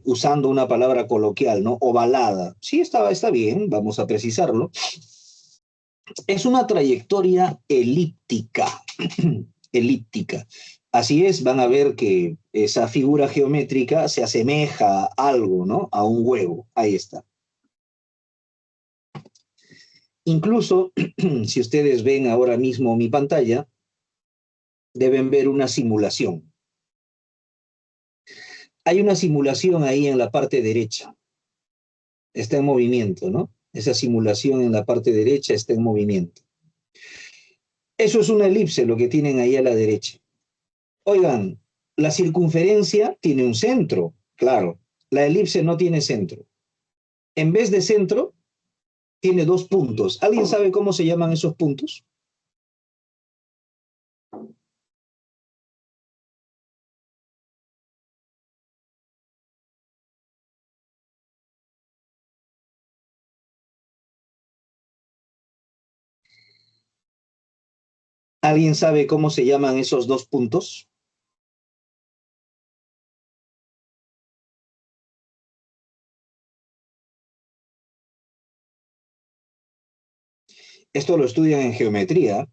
usando una palabra coloquial, ¿no? Ovalada. Sí, está bien, vamos a precisarlo. Es una trayectoria elíptica. Elíptica. Así es, van a ver que esa figura geométrica se asemeja a algo, ¿no? A un huevo. Ahí está. Incluso, si ustedes ven ahora mismo mi pantalla, deben ver una simulación. Hay una simulación ahí en la parte derecha. Está en movimiento, ¿no? Esa simulación en la parte derecha está en movimiento. Eso es una elipse, lo que tienen ahí a la derecha. Oigan, la circunferencia tiene un centro, claro. La elipse no tiene centro. En vez de centro, tiene dos puntos. ¿Alguien sabe cómo se llaman esos puntos? ¿Alguien sabe cómo se llaman esos dos puntos? Esto lo estudian en geometría.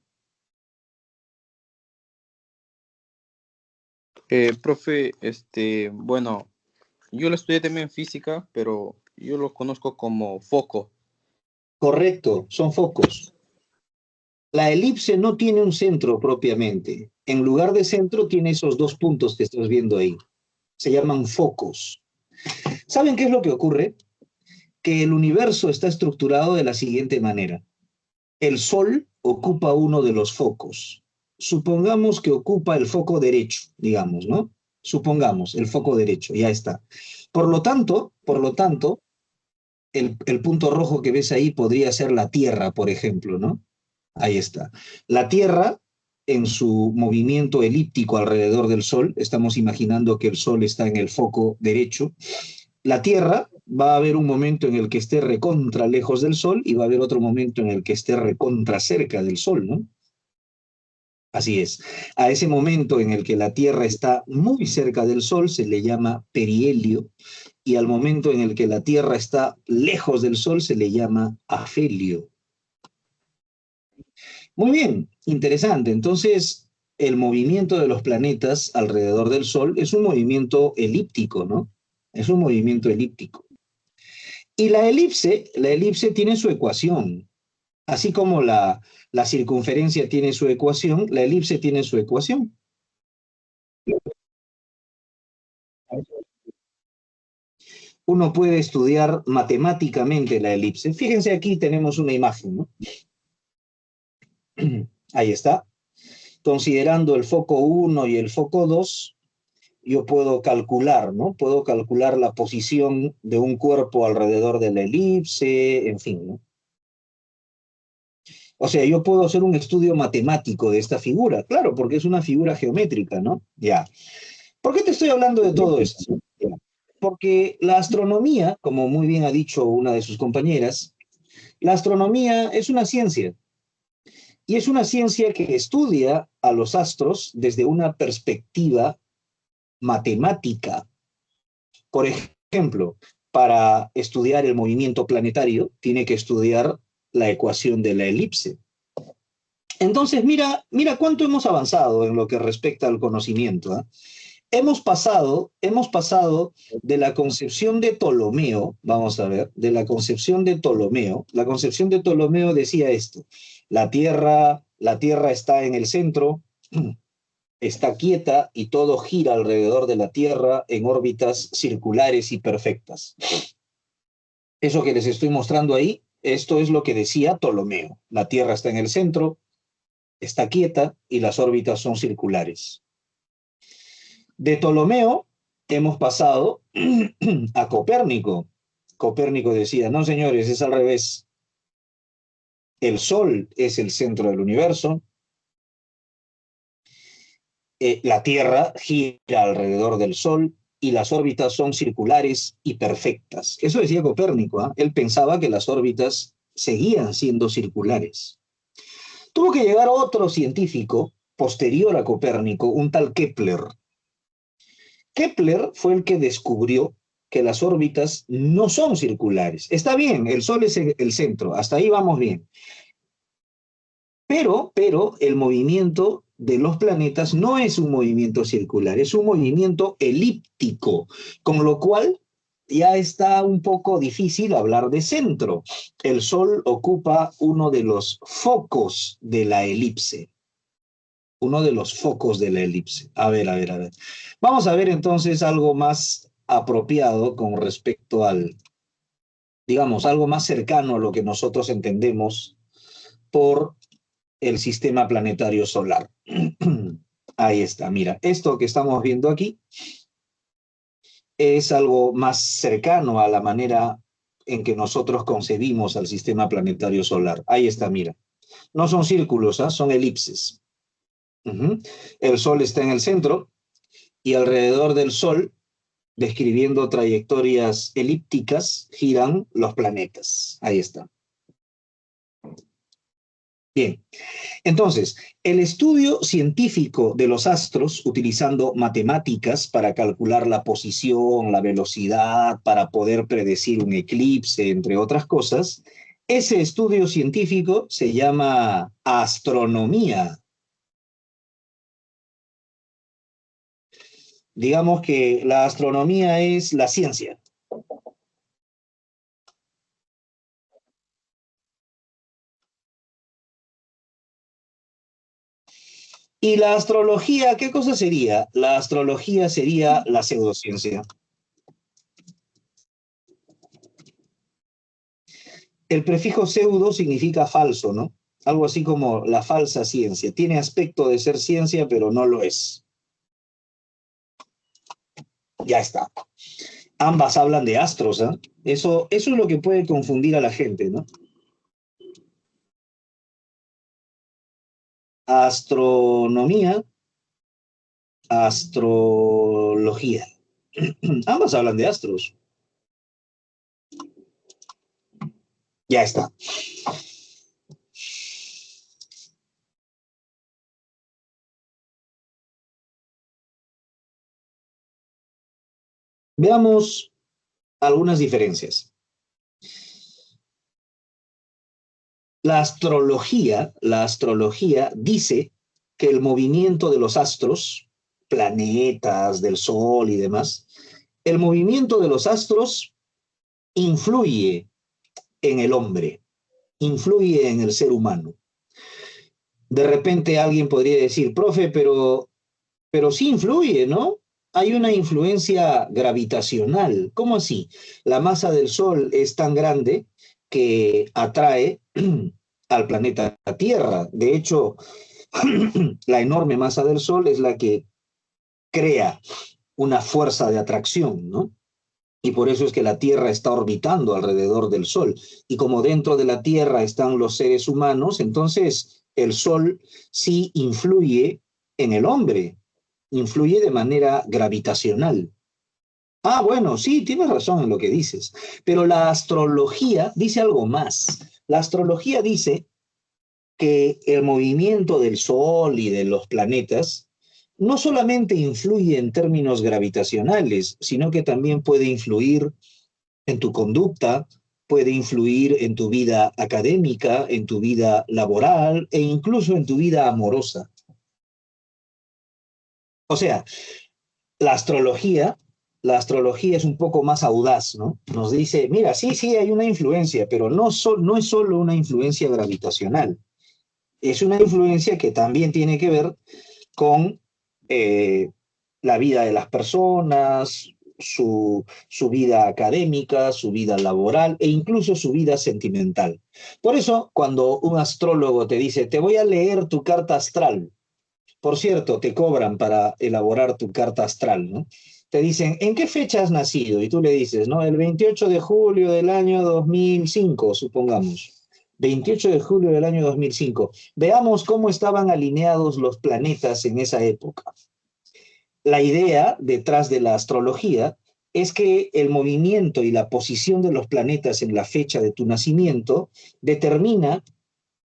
Profe, bueno, yo lo estudié también en física, pero yo lo conozco como foco. Correcto, son focos. La elipse no tiene un centro propiamente. En lugar de centro tiene esos dos puntos que estás viendo ahí. Se llaman focos. ¿Saben qué es lo que ocurre? Que el universo está estructurado de la siguiente manera. El Sol ocupa uno de los focos. Supongamos que ocupa el foco derecho, digamos, ¿no? Supongamos el foco derecho, ya está. Por lo tanto, el punto rojo que ves ahí podría ser la Tierra, por ejemplo, ¿no? Ahí está. La Tierra, en su movimiento elíptico alrededor del Sol, estamos imaginando que el Sol está en el foco derecho. La Tierra va a haber un momento en el que esté recontra lejos del Sol y va a haber otro momento en el que esté recontra cerca del Sol, ¿no? Así es. A ese momento en el que la Tierra está muy cerca del Sol se le llama perihelio y al momento en el que la Tierra está lejos del Sol se le llama afelio. Muy bien, interesante. Entonces, el movimiento de los planetas alrededor del Sol es un movimiento elíptico, ¿no? Es un movimiento elíptico. Y la elipse tiene su ecuación. Así como la circunferencia tiene su ecuación, la elipse tiene su ecuación. Uno puede estudiar matemáticamente la elipse. Fíjense, aquí tenemos una imagen, ¿no? Ahí está. Considerando el foco 1 y el foco 2, yo puedo calcular, ¿no? Puedo calcular la posición de un cuerpo alrededor de la elipse, en fin, ¿no? O sea, yo puedo hacer un estudio matemático de esta figura, claro, porque es una figura geométrica, ¿no? Ya. ¿Por qué te estoy hablando de todo esto? Ya. Porque la astronomía, como muy bien ha dicho una de sus compañeras, la astronomía es una ciencia, y es una ciencia que estudia a los astros desde una perspectiva matemática. Por ejemplo, para estudiar el movimiento planetario, tiene que estudiar la ecuación de la elipse. Entonces, mira cuánto hemos avanzado en lo que respecta al conocimiento, ¿eh? Hemos pasado de la concepción de Ptolomeo, vamos a ver, de la concepción de Ptolomeo decía esto: la tierra está en el centro, está quieta y todo gira alrededor de la Tierra en órbitas circulares y perfectas. Eso que les estoy mostrando ahí, esto es lo que decía Ptolomeo. La Tierra está en el centro, está quieta y las órbitas son circulares. De Ptolomeo hemos pasado a Copérnico. Copérnico decía, no señores, es al revés. El Sol es el centro del universo, la Tierra gira alrededor del Sol y las órbitas son circulares y perfectas. Eso decía Copérnico, ¿eh? Él pensaba que las órbitas seguían siendo circulares. Tuvo que llegar otro científico posterior a Copérnico, un tal Kepler. Kepler fue el que descubrió que las órbitas no son circulares. Está bien, el Sol es el centro, hasta ahí vamos bien. Pero el movimiento de los planetas no es un movimiento circular, es un movimiento elíptico, con lo cual ya está un poco difícil hablar de centro. El Sol ocupa uno de los focos de la elipse. Uno de los focos de la elipse. A ver. Vamos a ver entonces algo más apropiado con respecto al, digamos, algo más cercano a lo que nosotros entendemos por el sistema planetario solar. Ahí está, mira, esto que estamos viendo aquí es algo más cercano a la manera en que nosotros concebimos al sistema planetario solar. Ahí está, mira. No son círculos, ¿eh? Son elipses. El Sol está en el centro y alrededor del Sol, describiendo trayectorias elípticas, giran los planetas. Ahí está. Bien, entonces, el estudio científico de los astros, utilizando matemáticas para calcular la posición, la velocidad, para poder predecir un eclipse, entre otras cosas, ese estudio científico se llama astronomía. Digamos que la astronomía es la ciencia. ¿Y la astrología, qué cosa sería? La astrología sería la pseudociencia. El prefijo pseudo significa falso, ¿no? Algo así como la falsa ciencia. Tiene aspecto de ser ciencia, pero no lo es. Ya está. Ambas hablan de astros, ¿eh? Eso es lo que puede confundir a la gente, ¿no? Astronomía, astrología. Ambas hablan de astros. Ya está. Veamos algunas diferencias. la astrología dice que el movimiento de los astros, planetas, del Sol y demás, el movimiento de los astros influye en el hombre, influye en el ser humano. De repente alguien podría decir, profe, pero sí influye, ¿no? Hay una influencia gravitacional. ¿Cómo así? La masa del Sol es tan grande que atrae al planeta Tierra. De hecho, la enorme masa del Sol es la que crea una fuerza de atracción, ¿no? Y por eso es que la Tierra está orbitando alrededor del Sol. Y como dentro de la Tierra están los seres humanos, entonces el Sol sí influye en el hombre, influye de manera gravitacional. Ah, bueno, sí, tienes razón en lo que dices, pero la astrología dice algo más. La astrología dice que el movimiento del Sol y de los planetas no solamente influye en términos gravitacionales, sino que también puede influir en tu conducta, puede influir en tu vida académica, en tu vida laboral e incluso en tu vida amorosa. O sea, la astrología, la astrología es un poco más audaz, ¿no? Nos dice, mira, sí, sí, hay una influencia, pero no es solo una influencia gravitacional. Es una influencia que también tiene que ver con la vida de las personas, su vida académica, su vida laboral e incluso su vida sentimental. Por eso, cuando un astrólogo te dice, te voy a leer tu carta astral, por cierto, te cobran para elaborar tu carta astral, ¿no? Te dicen, ¿en qué fecha has nacido? Y tú le dices, ¿no? El 28 de julio del año 2005, supongamos. 28 de julio del año 2005. Veamos cómo estaban alineados los planetas en esa época. La idea detrás de la astrología es que el movimiento y la posición de los planetas en la fecha de tu nacimiento determina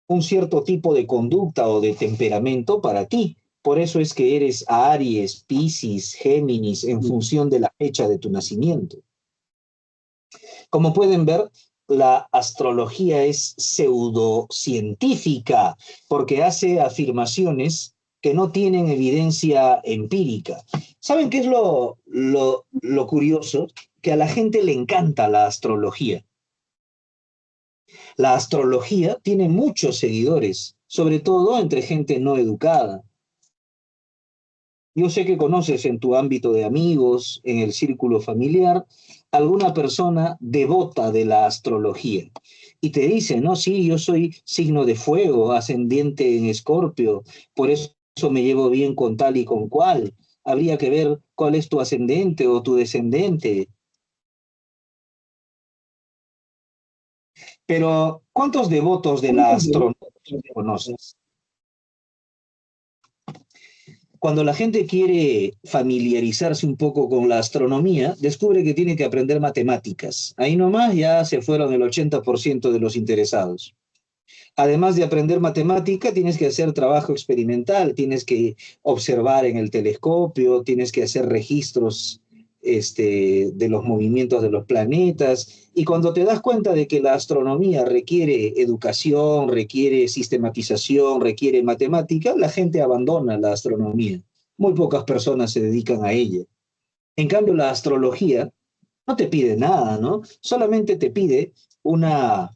un cierto tipo de conducta o de temperamento para ti. Por eso es que eres Aries, Piscis, Géminis, en función de la fecha de tu nacimiento. Como pueden ver, la astrología es pseudocientífica porque hace afirmaciones que no tienen evidencia empírica. ¿Saben qué es lo curioso? Que a la gente le encanta la astrología. La astrología tiene muchos seguidores, sobre todo entre gente no educada. Yo sé que conoces en tu ámbito de amigos, en el círculo familiar, alguna persona devota de la astrología. Y te dice, no, sí, yo soy signo de fuego, ascendiente en Escorpio, por eso me llevo bien con tal y con cual. Habría que ver cuál es tu ascendente o tu descendente. Pero, ¿cuántos devotos de la astrología conoces? Cuando la gente quiere familiarizarse un poco con la astronomía, descubre que tiene que aprender matemáticas. Ahí nomás ya se fueron el 80% de los interesados. Además de aprender matemática, tienes que hacer trabajo experimental, tienes que observar en el telescopio, tienes que hacer registros de los movimientos de los planetas, y cuando te das cuenta de que la astronomía requiere educación, requiere sistematización, requiere matemática, la gente abandona la astronomía. Muy pocas personas se dedican a ella. En cambio, la astrología no te pide nada, ¿no? Solamente te pide una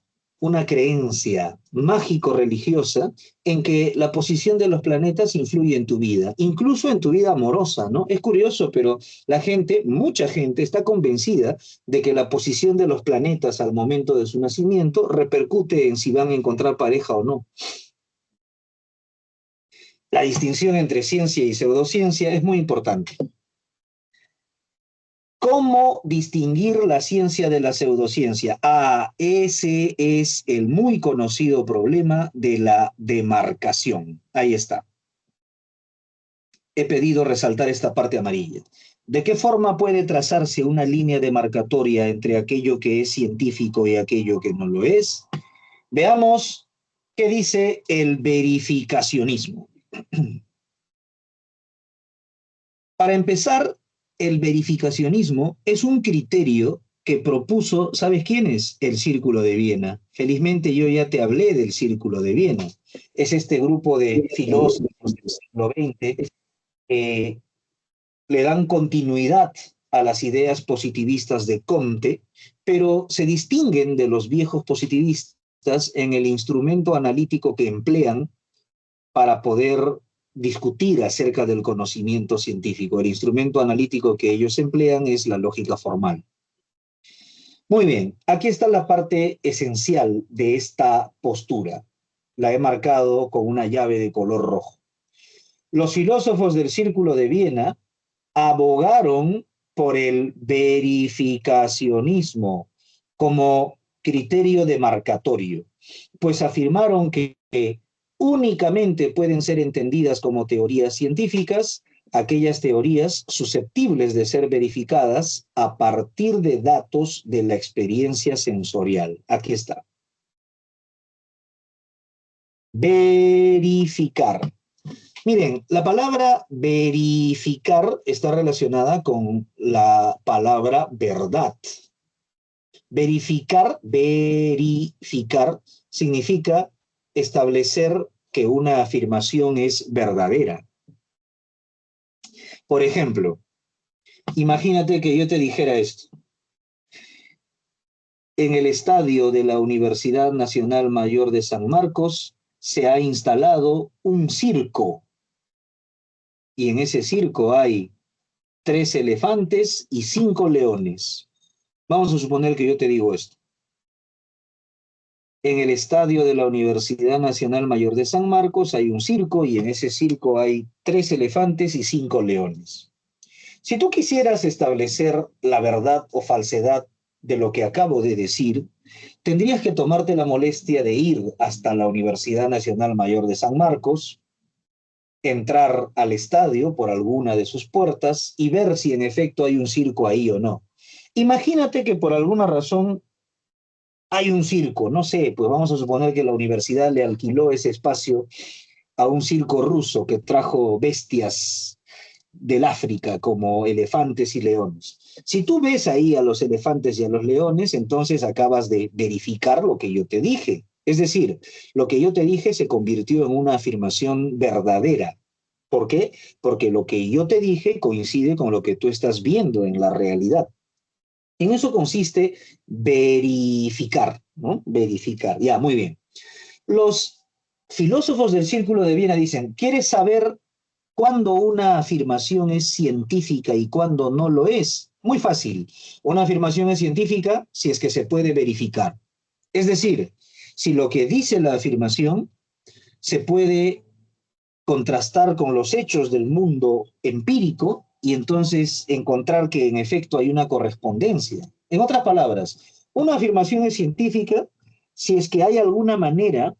creencia mágico-religiosa en que la posición de los planetas influye en tu vida, incluso en tu vida amorosa, ¿no? Es curioso, pero la gente, mucha gente, está convencida de que la posición de los planetas al momento de su nacimiento repercute en si van a encontrar pareja o no. La distinción entre ciencia y pseudociencia es muy importante. ¿Cómo distinguir la ciencia de la pseudociencia? Ah, ese es el muy conocido problema de la demarcación. Ahí está. He pedido resaltar esta parte amarilla. ¿De qué forma puede trazarse una línea demarcatoria entre aquello que es científico y aquello que no lo es? Veamos qué dice el verificacionismo. Para empezar, el verificacionismo es un criterio que propuso, ¿sabes quién es? El Círculo de Viena. Felizmente yo ya te hablé del Círculo de Viena. Es este grupo de filósofos del siglo XX que le dan continuidad a las ideas positivistas de Comte, pero se distinguen de los viejos positivistas en el instrumento analítico que emplean para poder discutir acerca del conocimiento científico. El instrumento analítico que ellos emplean es la lógica formal. Muy bien, aquí está la parte esencial de esta postura. La he marcado con una llave de color rojo. Los filósofos del Círculo de Viena abogaron por el verificacionismo como criterio demarcatorio, pues afirmaron que únicamente pueden ser entendidas como teorías científicas aquellas teorías susceptibles de ser verificadas a partir de datos de la experiencia sensorial. Aquí está. Verificar. Miren, la palabra verificar está relacionada con la palabra verdad. Verificar significa establecer que una afirmación es verdadera. Por ejemplo, imagínate que yo te dijera esto. En el estadio de la Universidad Nacional Mayor de San Marcos se ha instalado un circo. Y en ese circo hay 3 elefantes y 5 leones. Vamos a suponer que yo te digo esto. En el estadio de la Universidad Nacional Mayor de San Marcos hay un circo y en ese circo hay 3 elefantes y 5 leones. Si tú quisieras establecer la verdad o falsedad de lo que acabo de decir, tendrías que tomarte la molestia de ir hasta la Universidad Nacional Mayor de San Marcos, entrar al estadio por alguna de sus puertas y ver si en efecto hay un circo ahí o no. Imagínate que por alguna razón hay un circo, no sé, pues vamos a suponer que la universidad le alquiló ese espacio a un circo ruso que trajo bestias del África como elefantes y leones. Si tú ves ahí a los elefantes y a los leones, entonces acabas de verificar lo que yo te dije. Es decir, lo que yo te dije se convirtió en una afirmación verdadera. ¿Por qué? Porque lo que yo te dije coincide con lo que tú estás viendo en la realidad. En eso consiste verificar, ¿no? Verificar. Ya, muy bien. Los filósofos del Círculo de Viena dicen, ¿quieres saber cuándo una afirmación es científica y cuándo no lo es? Muy fácil. Una afirmación es científica si es que se puede verificar. Es decir, si lo que dice la afirmación se puede contrastar con los hechos del mundo empírico y entonces encontrar que en efecto hay una correspondencia. En otras palabras, una afirmación es científica si es que hay alguna manera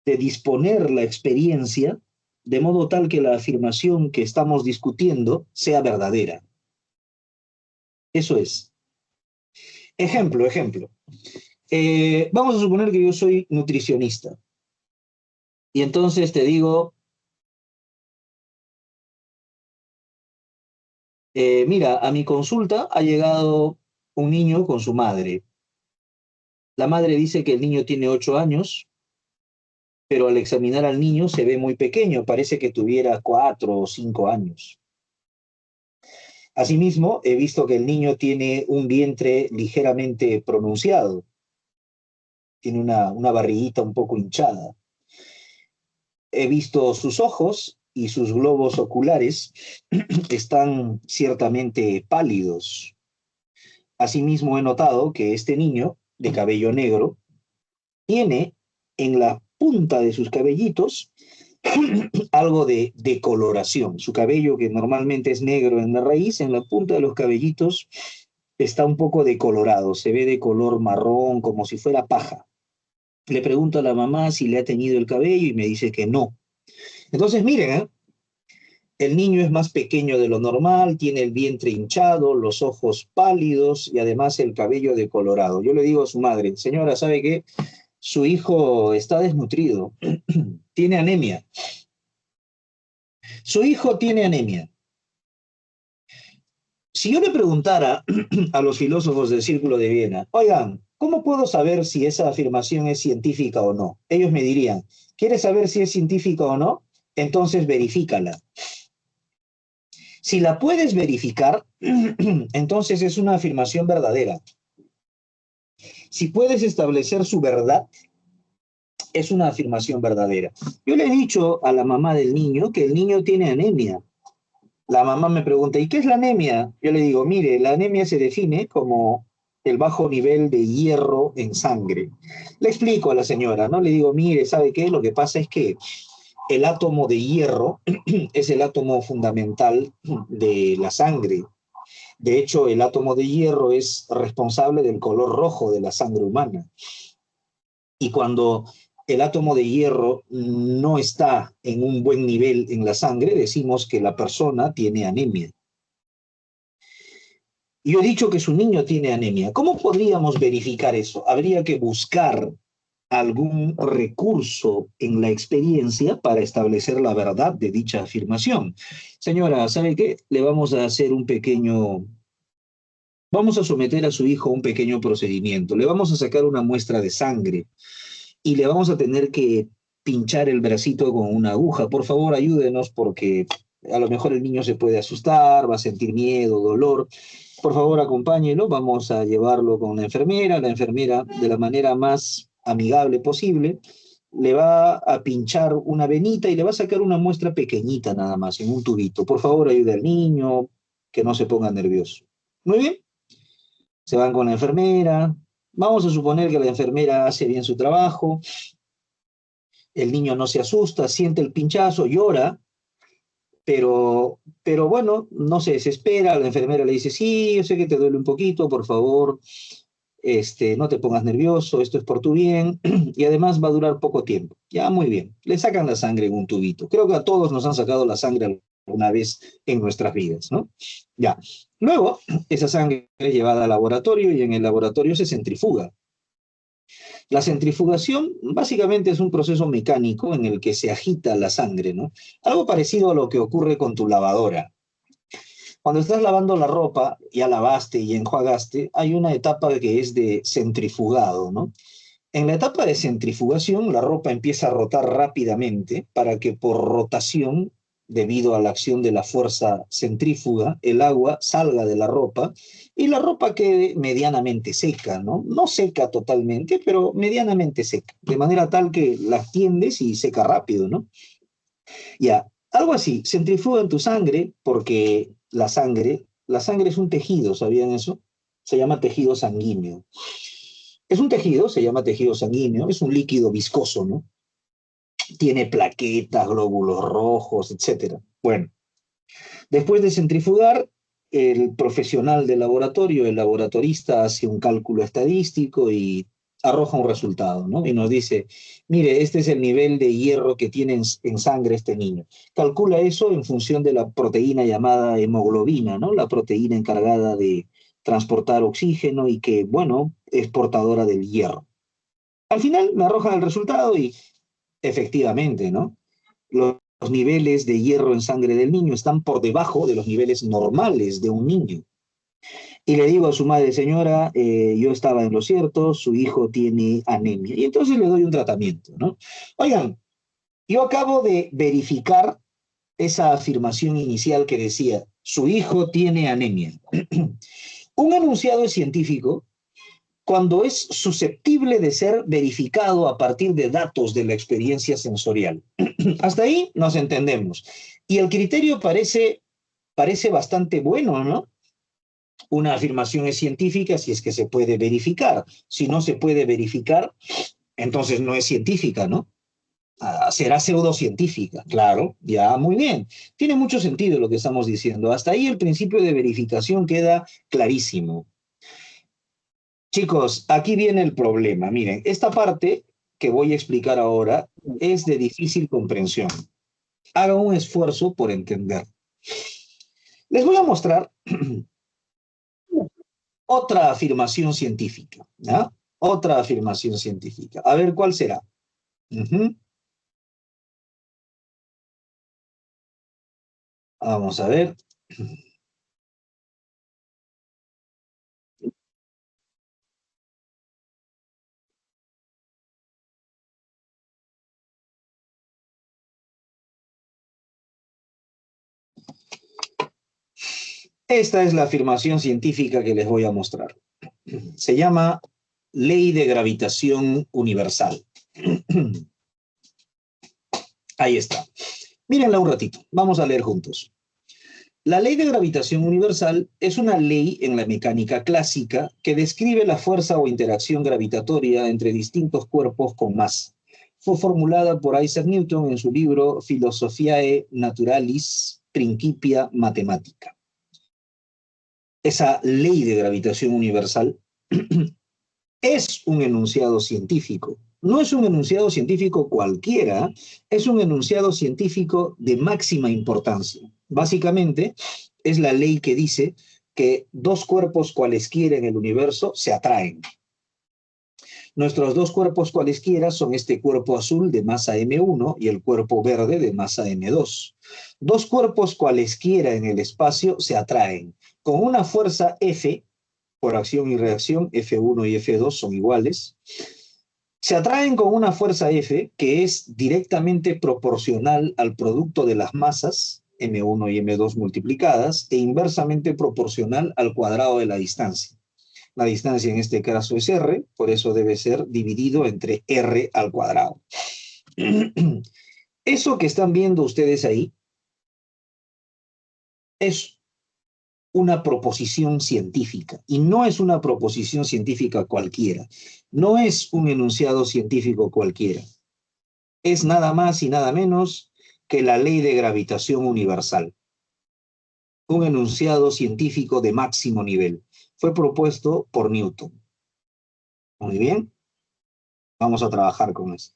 de disponer la experiencia de modo tal que la afirmación que estamos discutiendo sea verdadera. Eso es. Ejemplo. Vamos a suponer que yo soy nutricionista. Y entonces te digo, mira, a mi consulta ha llegado un niño con su madre. La madre dice que el niño tiene 8 años, pero al examinar al niño se ve muy pequeño, parece que tuviera 4 o 5 años. Asimismo, he visto que el niño tiene un vientre ligeramente pronunciado, tiene una barriguita un poco hinchada. He visto sus ojos y sus globos oculares están ciertamente pálidos. Asimismo, he notado que este niño, de cabello negro, tiene en la punta de sus cabellitos algo de decoloración. Su cabello, que normalmente es negro en la raíz, en la punta de los cabellitos está un poco decolorado, se ve de color marrón, como si fuera paja. Le pregunto a la mamá si le ha teñido el cabello y me dice que no. Entonces, miren, el niño es más pequeño de lo normal, tiene el vientre hinchado, los ojos pálidos y además el cabello decolorado. Yo le digo a su madre, señora, ¿sabe qué? Su hijo está desnutrido, tiene anemia. Su hijo tiene anemia. Si yo le preguntara a los filósofos del Círculo de Viena, oigan, ¿cómo puedo saber si esa afirmación es científica o no? Ellos me dirían, ¿quieres saber si es científica o no? Entonces verifícala. Si la puedes verificar, entonces es una afirmación verdadera. Si puedes establecer su verdad, es una afirmación verdadera. Yo le he dicho a la mamá del niño que el niño tiene anemia. La mamá me pregunta, ¿y qué es la anemia? Yo le digo, mire, la anemia se define como el bajo nivel de hierro en sangre. Le explico a la señora, ¿no? Le digo, mire, ¿sabe qué? Lo que pasa es que el átomo de hierro es el átomo fundamental de la sangre. De hecho, el átomo de hierro es responsable del color rojo de la sangre humana. Y cuando el átomo de hierro no está en un buen nivel en la sangre, decimos que la persona tiene anemia. Y yo he dicho que su niño tiene anemia. ¿Cómo podríamos verificar eso? Habría que buscar algún recurso en la experiencia para establecer la verdad de dicha afirmación. Señora, ¿sabe qué? Le vamos a hacer vamos a someter a su hijo a un pequeño procedimiento. Le vamos a sacar una muestra de sangre y le vamos a tener que pinchar el bracito con una aguja. Por favor, ayúdenos porque a lo mejor el niño se puede asustar, va a sentir miedo, dolor. Por favor, acompáñelo, vamos a llevarlo con la enfermera de la manera más amigable posible, le va a pinchar una venita y le va a sacar una muestra pequeñita nada más, en un tubito. Por favor, ayude al niño, que no se ponga nervioso. Muy bien, se van con la enfermera, vamos a suponer que la enfermera hace bien su trabajo, el niño no se asusta, siente el pinchazo, llora, pero bueno, no se desespera, la enfermera le dice, sí, yo sé que te duele un poquito, por favor, no te pongas nervioso, esto es por tu bien, y además va a durar poco tiempo. Ya, muy bien. Le sacan la sangre en un tubito. Creo que a todos nos han sacado la sangre alguna vez en nuestras vidas, ¿no? Ya. Luego, esa sangre es llevada al laboratorio y en el laboratorio se centrifuga. La centrifugación básicamente es un proceso mecánico en el que se agita la sangre, ¿no? Algo parecido a lo que ocurre con tu lavadora. Cuando estás lavando la ropa, ya lavaste y enjuagaste, hay una etapa que es de centrifugado, ¿no? En la etapa de centrifugación, la ropa empieza a rotar rápidamente para que por rotación, debido a la acción de la fuerza centrífuga, el agua salga de la ropa y la ropa quede medianamente seca, ¿no? No seca totalmente, pero medianamente seca, de manera tal que la tiendes y seca rápido, ¿no? Ya, algo así, centrifugan tu sangre porque la sangre es un tejido, ¿sabían eso? Se llama tejido sanguíneo. Es un tejido, se llama tejido sanguíneo, es un líquido viscoso, ¿no? Tiene plaquetas, glóbulos rojos, etcétera. Bueno, después de centrifugar, el profesional del laboratorio, el laboratorista, hace un cálculo estadístico y arroja un resultado, ¿no? Y nos dice, mire, este es el nivel de hierro que tiene en sangre este niño. Calcula eso en función de la proteína llamada hemoglobina, ¿no? La proteína encargada de transportar oxígeno y que, bueno, es portadora del hierro. Al final me arrojan el resultado y efectivamente, ¿no? Los niveles de hierro en sangre del niño están por debajo de los niveles normales de un niño. Y le digo a su madre, señora, yo estaba en lo cierto, su hijo tiene anemia. Y entonces le doy un tratamiento, ¿no? Oigan, yo acabo de verificar esa afirmación inicial que decía, su hijo tiene anemia. Un enunciado científico cuando es susceptible de ser verificado a partir de datos de la experiencia sensorial. Hasta ahí nos entendemos. Y el criterio parece bastante bueno, ¿no? Una afirmación es científica si es que se puede verificar. Si no se puede verificar, entonces no es científica, ¿no? Será pseudocientífica, claro, ya muy bien. Tiene mucho sentido lo que estamos diciendo. Hasta ahí el principio de verificación queda clarísimo. Chicos, aquí viene el problema. Miren, esta parte que voy a explicar ahora es de difícil comprensión. Hagan un esfuerzo por entender. Les voy a mostrar otra afirmación científica, ¿ya? Otra afirmación científica. A ver, ¿cuál será? Vamos a ver. Esta es la afirmación científica que les voy a mostrar. Se llama ley de gravitación universal. Ahí está. Mírenla un ratito. Vamos a leer juntos. La ley de gravitación universal es una ley en la mecánica clásica que describe la fuerza o interacción gravitatoria entre distintos cuerpos con masa. Fue formulada por Isaac Newton en su libro Philosophiae Naturalis Principia Mathematica. Esa ley de gravitación universal es un enunciado científico. No es un enunciado científico cualquiera, es un enunciado científico de máxima importancia. Básicamente, es la ley que dice que dos cuerpos cualesquiera en el universo se atraen. Nuestros dos cuerpos cualesquiera son este cuerpo azul de masa M1 y el cuerpo verde de masa M2. Dos cuerpos cualesquiera en el espacio se atraen con una fuerza F, por acción y reacción, F1 y F2 son iguales. Se atraen con una fuerza F que es directamente proporcional al producto de las masas, M1 y M2 multiplicadas, e inversamente proporcional al cuadrado de la distancia. La distancia en este caso es R, por eso debe ser dividido entre R al cuadrado. Eso que están viendo ustedes ahí es una proposición científica, y no es una proposición científica cualquiera, no es un enunciado científico cualquiera, es nada más y nada menos que la ley de gravitación universal, un enunciado científico de máximo nivel. Fue propuesto por Newton. Muy bien, vamos a trabajar con eso.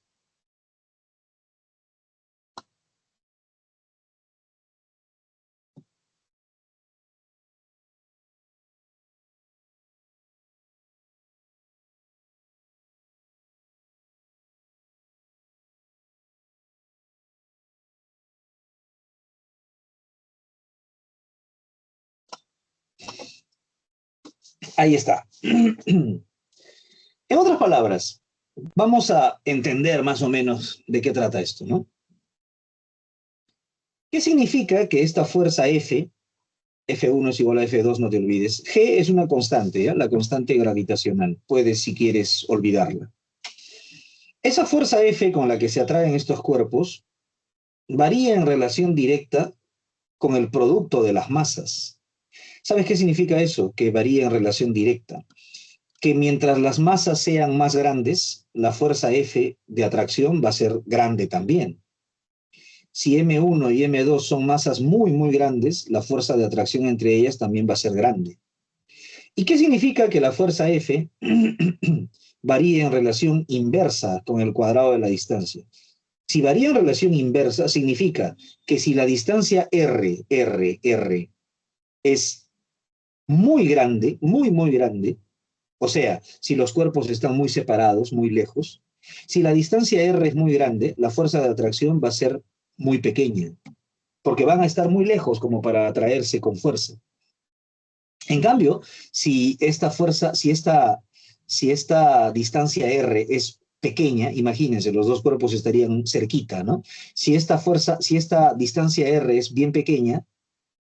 Ahí está. En otras palabras, vamos a entender más o menos de qué trata esto, ¿no? ¿Qué significa que esta fuerza F, F1 es igual a F2, no te olvides? G es una constante, ¿ya? La constante gravitacional. Puedes, si quieres, olvidarla. Esa fuerza F con la que se atraen estos cuerpos varía en relación directa con el producto de las masas. ¿Sabes qué significa eso? Que varía en relación directa. Que mientras las masas sean más grandes, la fuerza F de atracción va a ser grande también. Si M1 y M2 son masas muy, muy grandes, la fuerza de atracción entre ellas también va a ser grande. ¿Y qué significa que la fuerza F varía en relación inversa con el cuadrado de la distancia? Si varía en relación inversa, significa que si la distancia R es muy grande, muy, muy grande, o sea, si los cuerpos están muy separados, muy lejos, si la distancia R es muy grande, la fuerza de atracción va a ser muy pequeña, porque van a estar muy lejos como para atraerse con fuerza. En cambio, si esta distancia R es pequeña, imagínense, los dos cuerpos estarían cerquita, ¿no? Si esta distancia R es bien pequeña,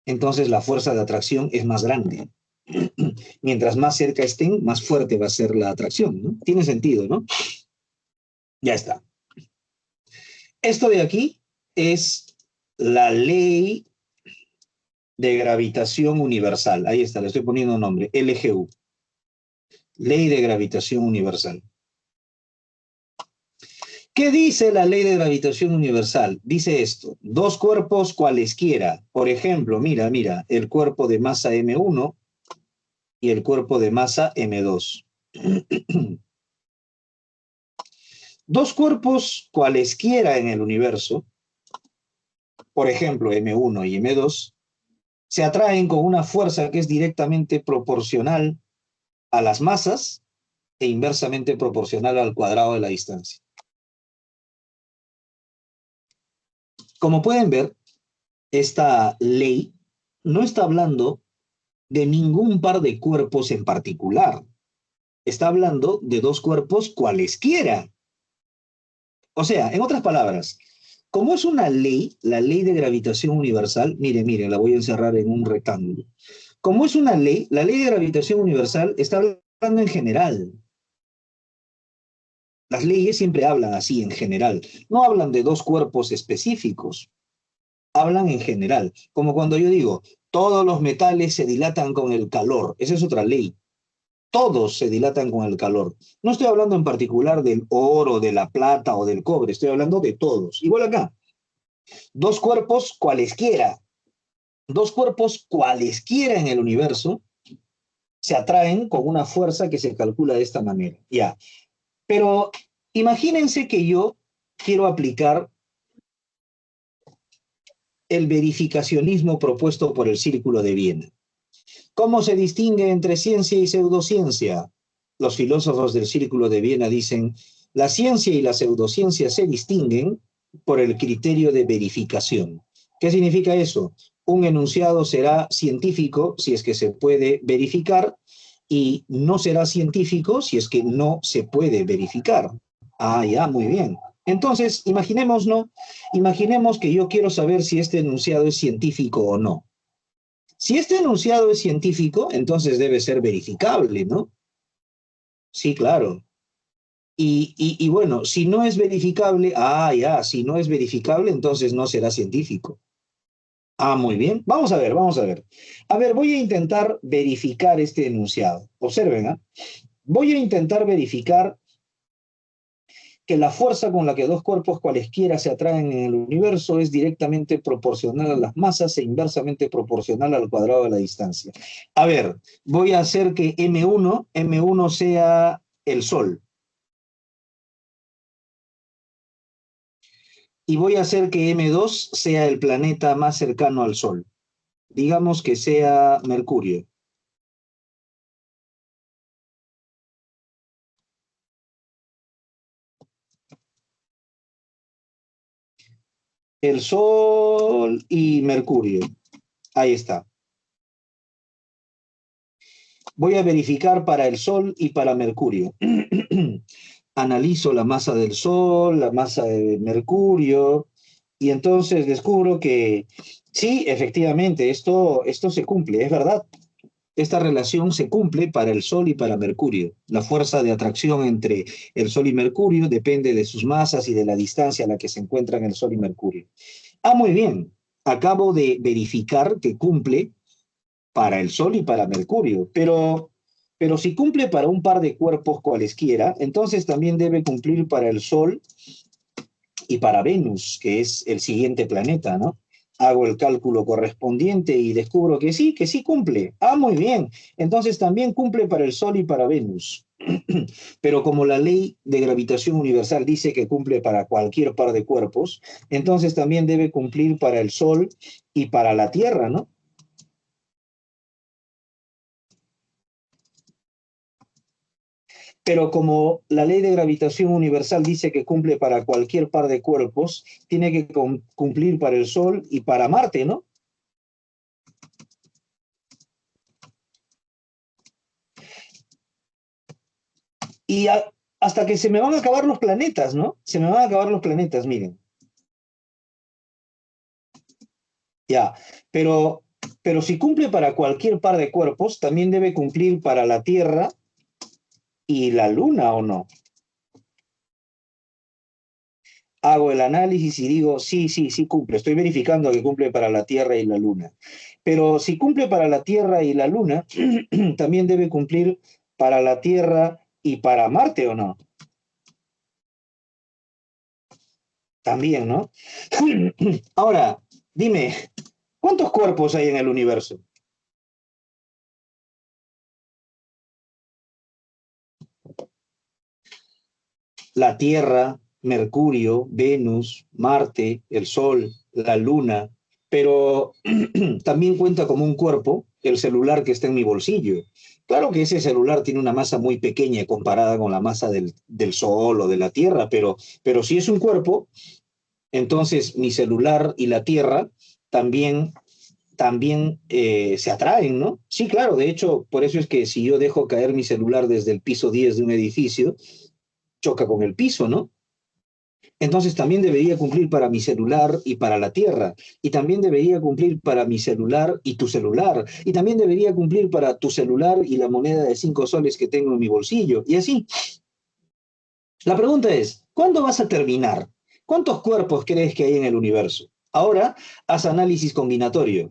entonces la fuerza de atracción es más grande. Mientras más cerca estén, más fuerte va a ser la atracción, ¿no? Tiene sentido, ¿no? Ya está. Esto de aquí es la ley de gravitación universal. Ahí está, le estoy poniendo un nombre, LGU. Ley de gravitación universal. ¿Qué dice la ley de gravitación universal? Dice esto: dos cuerpos cualesquiera, por ejemplo, mira, el cuerpo de masa M1 y el cuerpo de masa M2. Dos cuerpos cualesquiera en el universo, por ejemplo, M1 y M2, se atraen con una fuerza que es directamente proporcional a las masas e inversamente proporcional al cuadrado de la distancia. Como pueden ver, esta ley no está hablando de ningún par de cuerpos en particular. Está hablando de dos cuerpos cualesquiera. O sea, en otras palabras, como es una ley, la ley de gravitación universal, miren, la voy a encerrar en un rectángulo. como es una ley, la ley de gravitación universal está hablando en general. Las leyes siempre hablan así, en general. No hablan de dos cuerpos específicos, hablan en general. Como cuando yo digo, todos los metales se dilatan con el calor. Esa es otra ley. Todos se dilatan con el calor. No estoy hablando en particular del oro, de la plata o del cobre, estoy hablando de todos. Igual acá. Dos cuerpos cualesquiera en el universo se atraen con una fuerza que se calcula de esta manera. Ya. Pero imagínense que yo quiero aplicar el verificacionismo propuesto por el Círculo de Viena. ¿Cómo se distingue entre ciencia y pseudociencia? Los filósofos del Círculo de Viena dicen, la ciencia y la pseudociencia se distinguen por el criterio de verificación. ¿Qué significa eso? Un enunciado será científico si es que se puede verificar y no será científico si es que no se puede verificar. Ah, ya, muy bien. Entonces, imaginemos, ¿no? Imaginemos que yo quiero saber si este enunciado es científico o no. Si este enunciado es científico, entonces debe ser verificable, ¿no? Sí, claro. Y bueno, si no es verificable, si no es verificable, entonces no será científico. Ah, muy bien. Vamos a ver, vamos a ver. A ver, voy a intentar verificar este enunciado. Observen, ¿ah? Voy a intentar verificar que la fuerza con la que dos cuerpos cualesquiera se atraen en el universo es directamente proporcional a las masas e inversamente proporcional al cuadrado de la distancia. A ver, voy a hacer que M1 sea el Sol. Y voy a hacer que M2 sea el planeta más cercano al Sol. Digamos que sea Mercurio. El Sol y Mercurio. Ahí está. Voy a verificar para el Sol y para Mercurio. Analizo la masa del Sol, la masa de Mercurio, y entonces descubro que sí, efectivamente, esto se cumple, es verdad. Esta relación se cumple para el Sol y para Mercurio. La fuerza de atracción entre el Sol y Mercurio depende de sus masas y de la distancia a la que se encuentran el Sol y Mercurio. Ah, muy bien. Acabo de verificar que cumple para el Sol y para Mercurio, pero si cumple para un par de cuerpos cualesquiera, entonces también debe cumplir para el Sol y para Venus, que es el siguiente planeta, ¿no? Hago el cálculo correspondiente y descubro que sí cumple. Ah, muy bien. Entonces también cumple para el Sol y para Venus. Pero como la ley de gravitación universal dice que cumple para cualquier par de cuerpos, entonces también debe cumplir para el Sol y para la Tierra, ¿no? Pero como la ley de gravitación universal dice que cumple para cualquier par de cuerpos, tiene que cumplir para el Sol y para Marte, ¿no? Y hasta que se me van a acabar los planetas, ¿no? Se me van a acabar los planetas, miren. Ya, pero si cumple para cualquier par de cuerpos, también debe cumplir para la Tierra y la Luna, ¿o no? Hago el análisis y digo, sí cumple. Estoy verificando que cumple para la Tierra y la Luna. Pero si cumple para la Tierra y la Luna, también debe cumplir para la Tierra y para Marte, ¿o no? También, ¿no? Ahora, dime, ¿cuántos cuerpos hay en el universo? La Tierra, Mercurio, Venus, Marte, el Sol, la Luna, pero también cuenta como un cuerpo el celular que está en mi bolsillo. Claro que ese celular tiene una masa muy pequeña comparada con la masa del Sol o de la Tierra, pero si es un cuerpo, entonces mi celular y la Tierra también se atraen, ¿no? Sí, claro, de hecho, por eso es que si yo dejo caer mi celular desde el piso 10 de un edificio, choca con el piso, ¿no? Entonces también debería cumplir para mi celular y para la Tierra. Y también debería cumplir para mi celular y tu celular. Y también debería cumplir para tu celular y la moneda de 5 soles que tengo en mi bolsillo. Y así. La pregunta es, ¿cuándo vas a terminar? ¿Cuántos cuerpos crees que hay en el universo? Ahora, haz análisis combinatorio.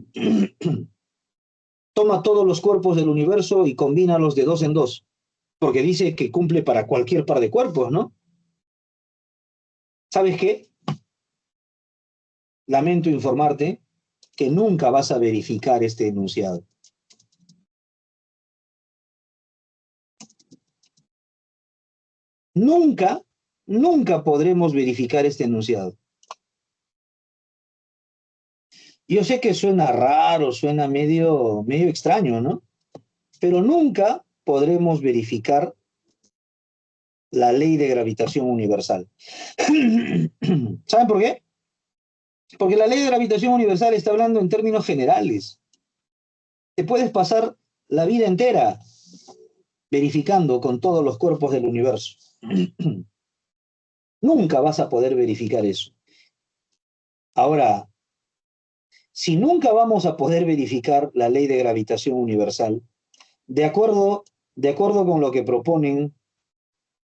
Toma todos los cuerpos del universo y combínalos de dos en dos, porque dice que cumple para cualquier par de cuerpos, ¿no? ¿Sabes qué? Lamento informarte que nunca vas a verificar este enunciado. Nunca, nunca podremos verificar este enunciado. Yo sé que suena raro, suena medio extraño, ¿no? Pero nunca podremos verificar la ley de gravitación universal. ¿Saben por qué? Porque la ley de gravitación universal está hablando en términos generales. Te puedes pasar la vida entera verificando con todos los cuerpos del universo. Nunca vas a poder verificar eso. Ahora, si nunca vamos a poder verificar la ley de gravitación universal, de acuerdo con lo que proponen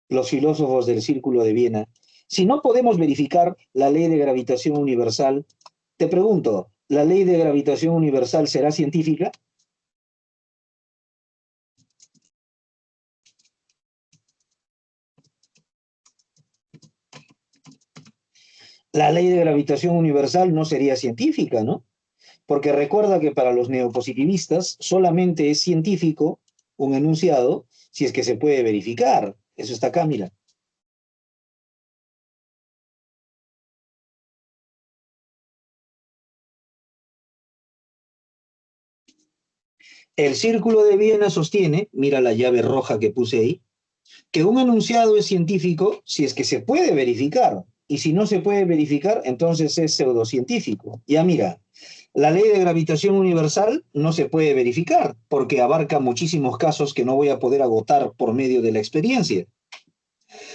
los filósofos del Círculo de Viena, si no podemos verificar la ley de gravitación universal, te pregunto, ¿la ley de gravitación universal será científica? La ley de gravitación universal no sería científica, ¿no? Porque recuerda que para los neopositivistas solamente es científico un enunciado si es que se puede verificar. Eso está acá, mira. El Círculo de Viena sostiene, mira la llave roja que puse ahí, que un enunciado es científico si es que se puede verificar. Y si no se puede verificar, entonces es pseudocientífico. Ya mira, la ley de gravitación universal no se puede verificar porque abarca muchísimos casos que no voy a poder agotar por medio de la experiencia.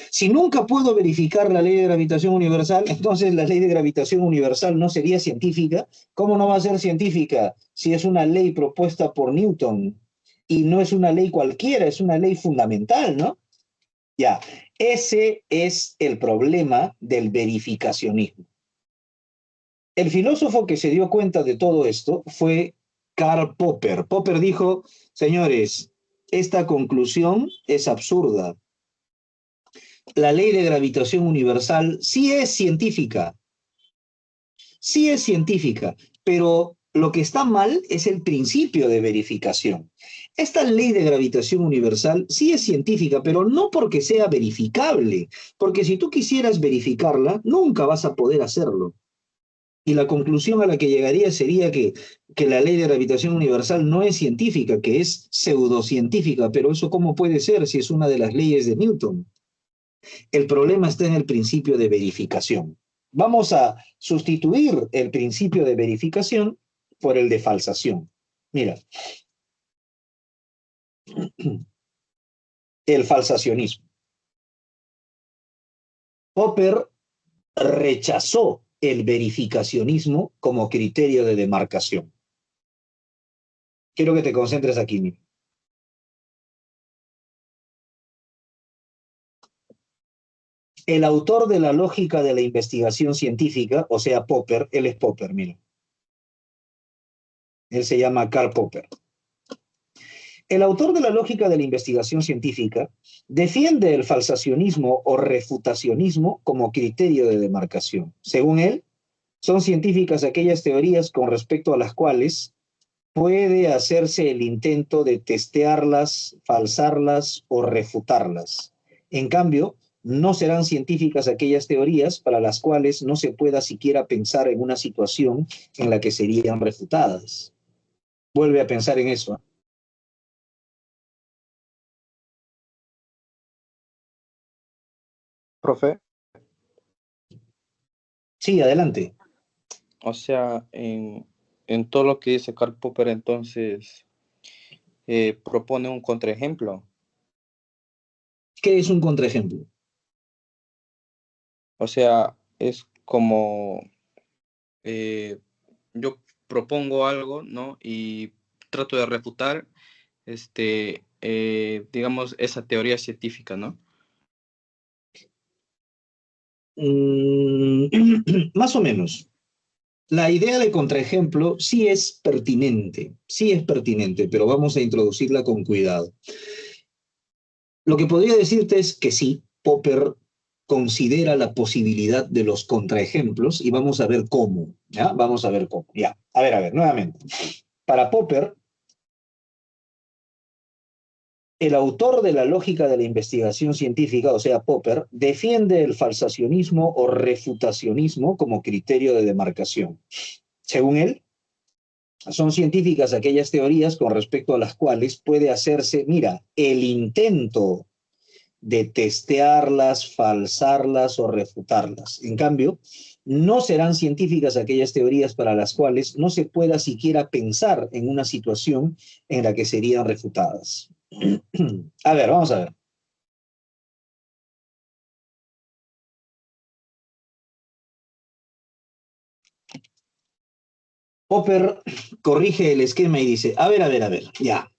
Si nunca puedo verificar la ley de gravitación universal, entonces la ley de gravitación universal no sería científica. ¿Cómo no va a ser científica si es una ley propuesta por Newton? Y no es una ley cualquiera, es una ley fundamental, ¿no? Ya, ese es el problema del verificacionismo. El filósofo que se dio cuenta de todo esto fue Karl Popper. Popper dijo, señores, esta conclusión es absurda. La ley de gravitación universal sí es científica, pero lo que está mal es el principio de verificación. Esta ley de gravitación universal sí es científica, pero no porque sea verificable, porque si tú quisieras verificarla, nunca vas a poder hacerlo. Y la conclusión a la que llegaría sería que la ley de gravitación universal no es científica, que es pseudocientífica, pero eso ¿cómo puede ser si es una de las leyes de Newton? El problema está en el principio de verificación. Vamos a sustituir el principio de verificación por el de falsación. Mira, el falsacionismo. Popper rechazó el verificacionismo como criterio de demarcación. Quiero que te concentres aquí, mira. El autor de la lógica de la investigación científica, o sea, Popper, él es Popper, mira. Él se llama Karl Popper. El autor de la lógica de la investigación científica defiende el falsacionismo o refutacionismo como criterio de demarcación. Según él, son científicas aquellas teorías con respecto a las cuales puede hacerse el intento de testearlas, falsarlas o refutarlas. En cambio, no serán científicas aquellas teorías para las cuales no se pueda siquiera pensar en una situación en la que serían refutadas. Vuelve a pensar en eso. Profe, Sí, adelante. o sea, en todo lo que dice Karl Popper, entonces propone un contraejemplo. ¿Qué es un contraejemplo? O sea, es como yo propongo algo, ¿no? Y trato de refutar, digamos, esa teoría científica, ¿no? Más o menos. La idea de contraejemplo sí es pertinente, pero vamos a introducirla con cuidado. Lo que podría decirte es que sí, Popper considera la posibilidad de los contraejemplos y vamos a ver cómo, ¿ya? Vamos a ver cómo, ya. A ver, nuevamente. Para Popper, el autor de la lógica de la investigación científica, o sea, Popper, defiende el falsacionismo o refutacionismo como criterio de demarcación. Según él, son científicas aquellas teorías con respecto a las cuales puede hacerse, mira, el intento de testearlas, falsarlas o refutarlas. En cambio, no serán científicas aquellas teorías para las cuales no se pueda siquiera pensar en una situación en la que serían refutadas. A ver, vamos a ver. Popper corrige el esquema y dice, a ver, ya.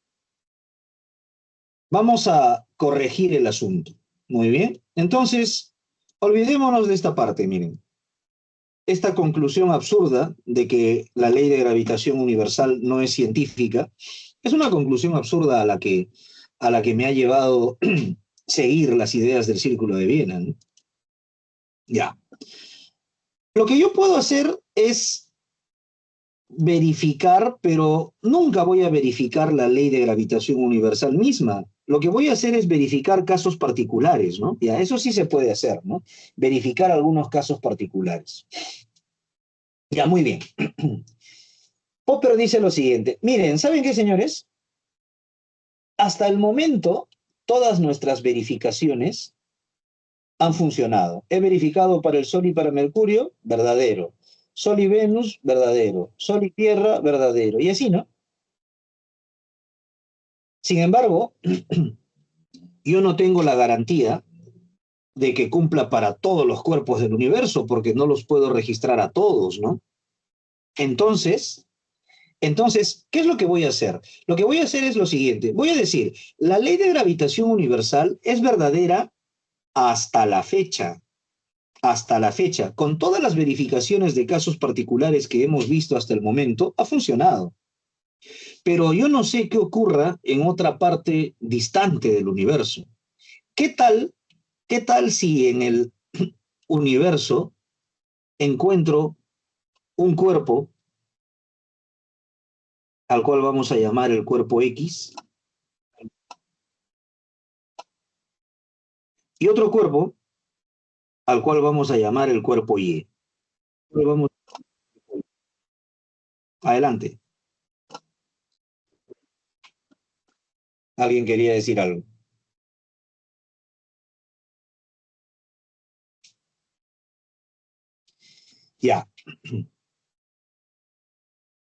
Vamos a corregir el asunto. Muy bien. Entonces, olvidémonos de esta parte, miren. Esta conclusión absurda de que la ley de gravitación universal no es científica, es una conclusión absurda a la que me ha llevado seguir las ideas del Círculo de Viena, ¿no? Ya. Lo que yo puedo hacer es verificar, pero nunca voy a verificar la ley de gravitación universal misma. Lo que voy a hacer es verificar casos particulares, ¿no? Ya, eso sí se puede hacer, ¿no? Verificar algunos casos particulares. Ya, muy bien. Popper dice lo siguiente. Miren, ¿saben qué, señores? Hasta el momento, todas nuestras verificaciones han funcionado. He verificado para el Sol y para Mercurio, verdadero. Sol y Venus, verdadero. Sol y Tierra, verdadero. Y así, ¿no? Sin embargo, yo no tengo la garantía de que cumpla para todos los cuerpos del universo, porque no los puedo registrar a todos, ¿no? Entonces, ¿qué es lo que voy a hacer? Lo que voy a hacer es lo siguiente. Voy a decir, la ley de gravitación universal es verdadera hasta la fecha. Hasta la fecha, con todas las verificaciones de casos particulares que hemos visto hasta el momento, ha funcionado. Pero yo no sé qué ocurra en otra parte distante del universo. ¿Qué tal, qué tal si en el universo encuentro un cuerpo al cual vamos a llamar el cuerpo X y otro cuerpo al cual vamos a llamar el cuerpo Y? Vamos, adelante. ¿Alguien quería decir algo? Ya.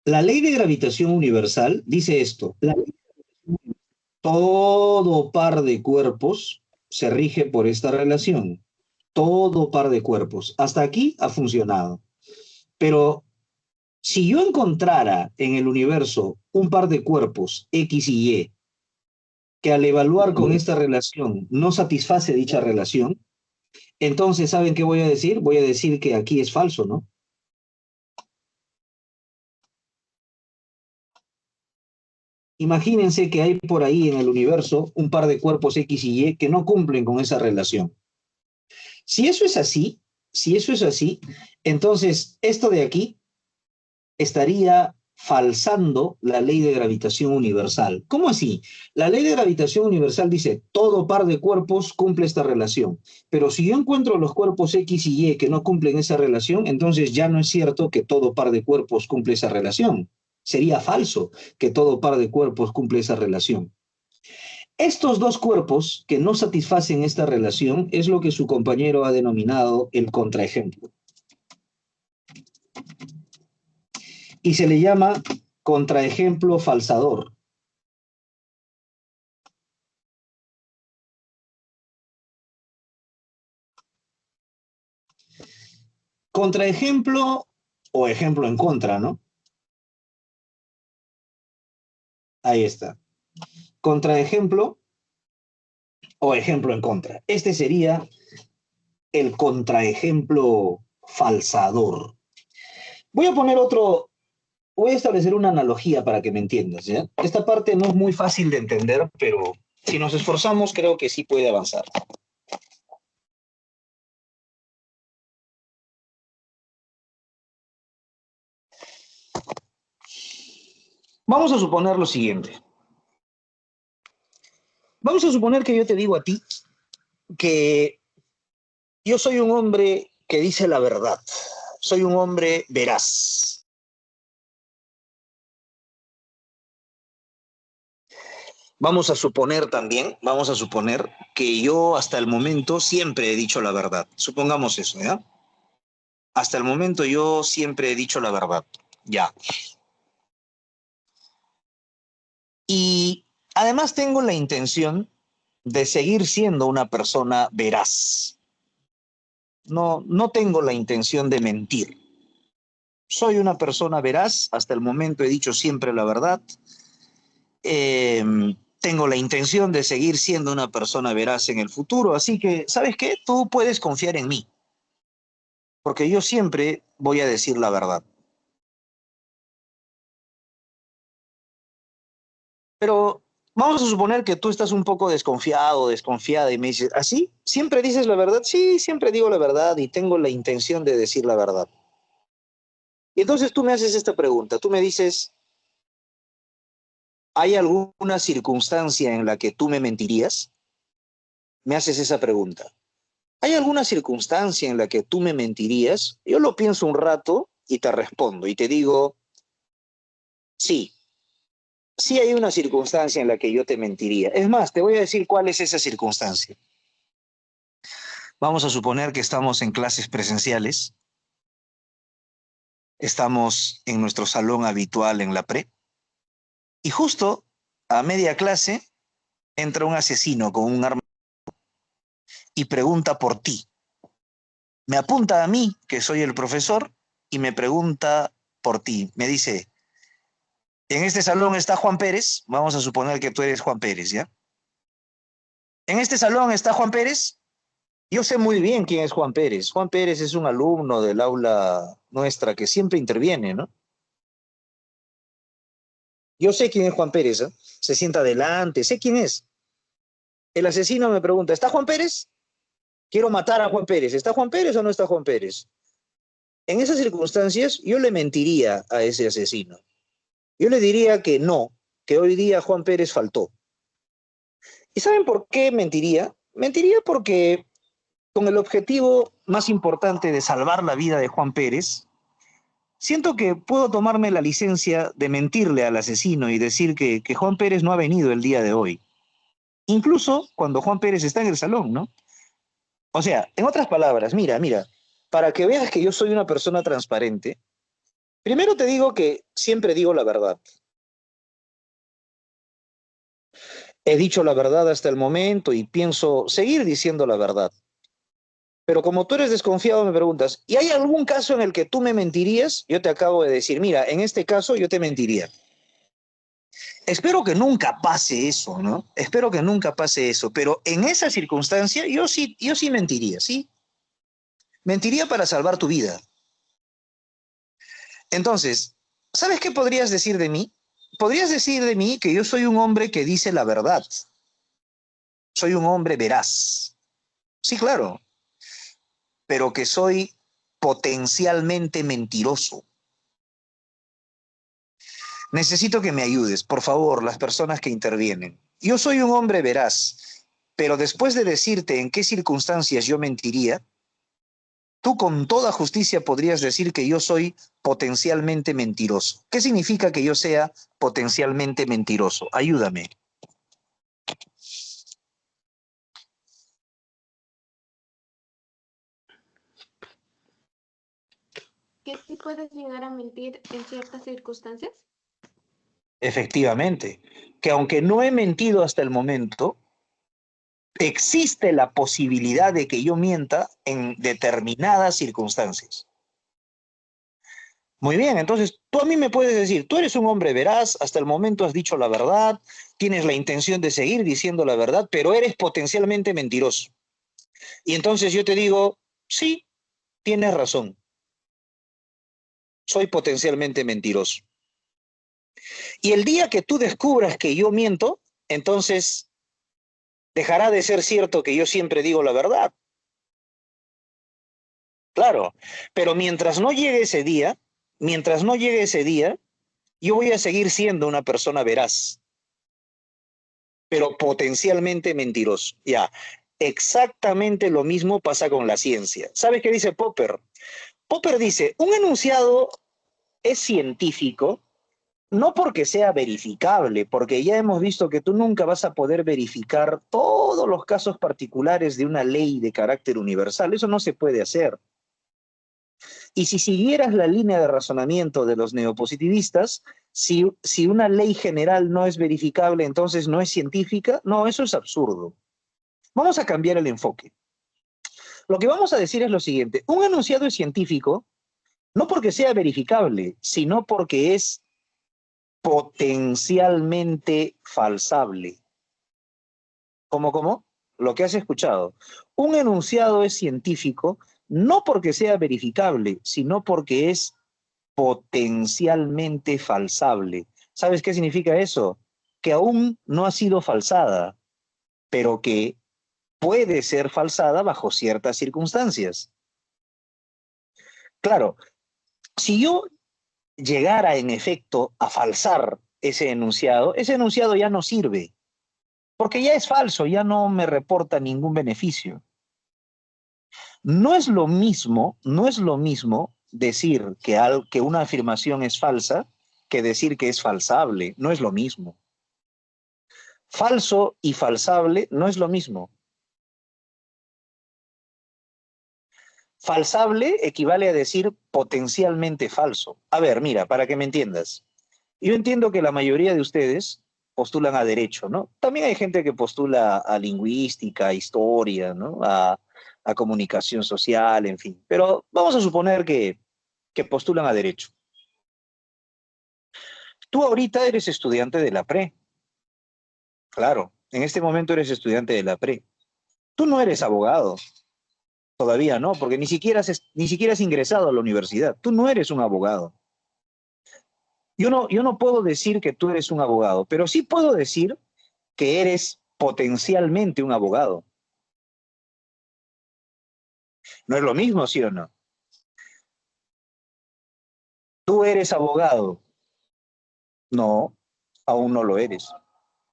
La ley de gravitación universal dice esto. Todo par de cuerpos se rige por esta relación. Todo par de cuerpos. Hasta aquí ha funcionado. Pero si yo encontrara en el universo un par de cuerpos X y Y que al evaluar con esta relación no satisface dicha relación, entonces, ¿saben qué voy a decir? Voy a decir que aquí es falso, ¿no? Imagínense que hay por ahí en el universo un par de cuerpos X y Y que no cumplen con esa relación. Si eso es así, entonces esto de aquí estaría falsando la ley de gravitación universal. ¿Cómo así? La ley de gravitación universal dice, todo par de cuerpos cumple esta relación. Pero si yo encuentro los cuerpos X y Y que no cumplen esa relación, entonces ya no es cierto que todo par de cuerpos cumple esa relación. Sería falso que todo par de cuerpos cumple esa relación. Estos dos cuerpos que no satisfacen esta relación es lo que su compañero ha denominado el contraejemplo. Y se le llama contraejemplo falsador. Contraejemplo o ejemplo en contra, ¿no? Ahí está. Contraejemplo o ejemplo en contra. Este sería el contraejemplo falsador. Voy a poner otro, voy a establecer una analogía para que me entiendas, ¿ya? Esta parte no es muy fácil de entender, pero si nos esforzamos creo que sí puede avanzar. Vamos a suponer lo siguiente. Vamos a suponer que yo te digo a ti que yo soy un hombre que dice la verdad. Soy un hombre veraz. Vamos a suponer también, vamos a suponer que yo hasta el momento siempre he dicho la verdad. Supongamos eso, ¿ya? Hasta el momento yo siempre he dicho la verdad. Ya. Y además tengo la intención de seguir siendo una persona veraz. No tengo la intención de mentir. Soy una persona veraz, hasta el momento he dicho siempre la verdad. Tengo la intención de seguir siendo una persona veraz en el futuro, así que, ¿sabes qué? Tú puedes confiar en mí, porque yo siempre voy a decir la verdad. Pero vamos a suponer que tú estás un poco desconfiado, desconfiada, y me dices, ¿así? ¿Siempre dices la verdad? Sí, siempre digo la verdad y tengo la intención de decir la verdad. Y entonces tú me haces esta pregunta, tú me dices, ¿hay alguna circunstancia en la que tú me mentirías? Me haces esa pregunta. ¿Hay alguna circunstancia en la que tú me mentirías? Yo lo pienso un rato y te respondo y te digo, sí, sí hay una circunstancia en la que yo te mentiría. Es más, te voy a decir cuál es esa circunstancia. Vamos a suponer que estamos en clases presenciales, estamos en nuestro salón habitual en la pre, y justo a media clase entra un asesino con un arma y pregunta por ti. Me apunta a mí, que soy el profesor, y me pregunta por ti. Me dice, en este salón está Juan Pérez, vamos a suponer que tú eres Juan Pérez, ¿ya? En este salón está Juan Pérez. Yo sé muy bien quién es Juan Pérez. Juan Pérez es un alumno del aula nuestra que siempre interviene, ¿no? Yo sé quién es Juan Pérez, ¿eh? Se sienta adelante, sé quién es. El asesino me pregunta, ¿está Juan Pérez? Quiero matar a Juan Pérez. ¿Está Juan Pérez o no está Juan Pérez? En esas circunstancias, yo le mentiría a ese asesino. Yo le diría que no, que hoy día Juan Pérez faltó. ¿Y saben por qué mentiría? Mentiría porque con el objetivo más importante de salvar la vida de Juan Pérez, siento que puedo tomarme la licencia de mentirle al asesino y decir que Juan Pérez no ha venido el día de hoy. Incluso cuando Juan Pérez está en el salón, ¿no? O sea, en otras palabras, mira, para que veas que yo soy una persona transparente, primero te digo que siempre digo la verdad. He dicho la verdad hasta el momento y pienso seguir diciendo la verdad. Pero como tú eres desconfiado, me preguntas, ¿y hay algún caso en el que tú me mentirías? Yo te acabo de decir, mira, en este caso yo te mentiría. Espero que nunca pase eso, ¿no? Espero que nunca pase eso, pero en esa circunstancia yo sí mentiría, ¿sí? Mentiría para salvar tu vida. Entonces, ¿sabes qué podrías decir de mí? Podrías decir de mí que yo soy un hombre que dice la verdad. Soy un hombre veraz. Sí, claro, pero que soy potencialmente mentiroso. Necesito que me ayudes, por favor, las personas que intervienen. Yo soy un hombre veraz, pero después de decirte en qué circunstancias yo mentiría, tú con toda justicia podrías decir que yo soy potencialmente mentiroso. ¿Qué significa que yo sea potencialmente mentiroso? Ayúdame. ¿Que sí puedes llegar a mentir en ciertas circunstancias? Efectivamente, que aunque no he mentido hasta el momento, existe la posibilidad de que yo mienta en determinadas circunstancias. Muy bien, entonces tú a mí me puedes decir, tú eres un hombre veraz, hasta el momento has dicho la verdad, tienes la intención de seguir diciendo la verdad, pero eres potencialmente mentiroso. Y entonces yo te digo, sí, tienes razón, soy potencialmente mentiroso. Y el día que tú descubras que yo miento, entonces dejará de ser cierto que yo siempre digo la verdad. Claro, pero mientras no llegue ese día, yo voy a seguir siendo una persona veraz, pero potencialmente mentiroso. Ya, exactamente lo mismo pasa con la ciencia. ¿Sabes qué dice Popper? Popper dice, un enunciado es científico no porque sea verificable, porque ya hemos visto que tú nunca vas a poder verificar todos los casos particulares de una ley de carácter universal. Eso no se puede hacer. Y si siguieras la línea de razonamiento de los neopositivistas, si una ley general no es verificable, entonces no es científica, no, eso es absurdo. Vamos a cambiar el enfoque. Lo que vamos a decir es lo siguiente, un enunciado es científico no porque sea verificable, sino porque es potencialmente falsable. ¿Cómo? Lo que has escuchado. Un enunciado es científico no porque sea verificable, sino porque es potencialmente falsable. ¿Sabes qué significa eso? Que aún no ha sido falsada, pero que puede ser falsada bajo ciertas circunstancias. Claro, si yo llegara en efecto a falsar ese enunciado ya no sirve, porque ya es falso, ya no me reporta ningún beneficio. No es lo mismo decir que una afirmación es falsa que decir que es falsable, no es lo mismo. Falso y falsable no es lo mismo. Falsable equivale a decir potencialmente falso. A ver, mira, para que me entiendas. Yo entiendo que la mayoría de ustedes postulan a derecho, ¿no? También hay gente que postula a lingüística, a historia, ¿no? A comunicación social, en fin. Pero vamos a suponer que postulan a derecho. Tú ahorita eres estudiante de la pre. Claro, en este momento eres estudiante de la pre. Tú no eres abogado. Todavía no, porque ni siquiera has ingresado a la universidad. Tú no eres un abogado. Yo no puedo decir que tú eres un abogado, pero sí puedo decir que eres potencialmente un abogado. No es lo mismo, ¿sí o no? Tú eres abogado. No, aún no lo eres.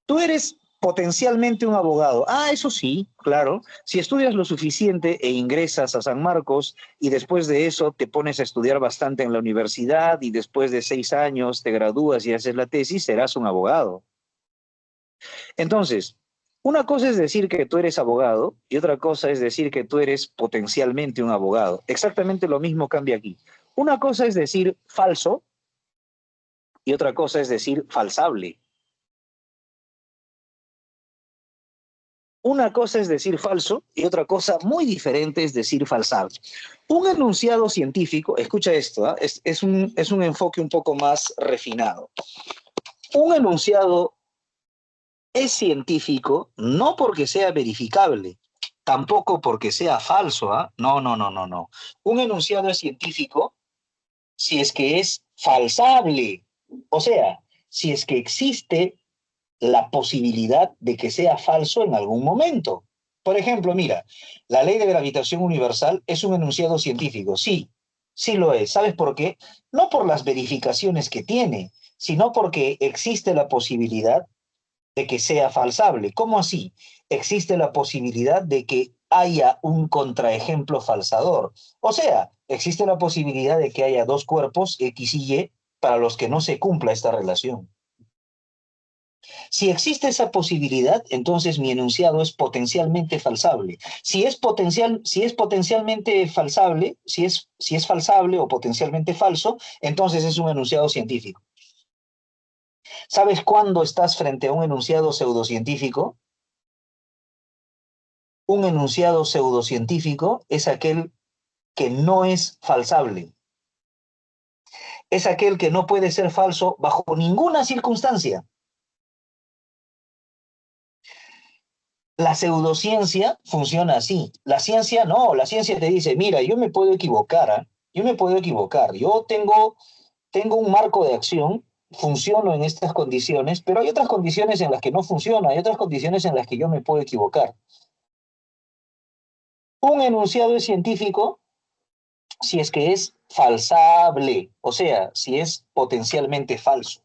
Tú eres potencialmente un abogado. Ah, eso sí, claro. Si estudias lo suficiente e ingresas a San Marcos y después de eso te pones a estudiar bastante en la universidad y después de 6 años te gradúas y haces la tesis, serás un abogado. Entonces, una cosa es decir que tú eres abogado y otra cosa es decir que tú eres potencialmente un abogado. Exactamente lo mismo cambia aquí. Una cosa es decir falso y otra cosa es decir falsable. Una cosa es decir falso y otra cosa muy diferente es decir falsable. Un enunciado científico, escucha esto, ¿eh? Es un enfoque un poco más refinado. Un enunciado es científico no porque sea verificable, tampoco porque sea falso, ¿ah? No. Un enunciado es científico si es que es falsable, o sea, si es que existe la posibilidad de que sea falso en algún momento. Por ejemplo, mira, la ley de gravitación universal es un enunciado científico, sí, sí lo es. ¿Sabes por qué? No por las verificaciones que tiene, sino porque existe la posibilidad de que sea falsable. ¿Cómo así? Existe la posibilidad de que haya un contraejemplo falsador. O sea, existe la posibilidad de que haya dos cuerpos, X y Y, para los que no se cumpla esta relación. Si existe esa posibilidad, entonces mi enunciado es potencialmente falsable. Si es potencialmente falsable, si es falsable o potencialmente falso, entonces es un enunciado científico. ¿Sabes cuándo estás frente a un enunciado pseudocientífico? Un enunciado pseudocientífico es aquel que no es falsable. es aquel que no puede ser falso bajo ninguna circunstancia. La pseudociencia funciona así. La ciencia no, la ciencia te dice, mira, yo me puedo equivocar, ¿eh? Yo me puedo equivocar. Yo tengo un marco de acción, funciono en estas condiciones, pero hay otras condiciones en las que no funciona, hay otras condiciones en las que yo me puedo equivocar. Un enunciado es científico si es que es falsable, o sea, si es potencialmente falso.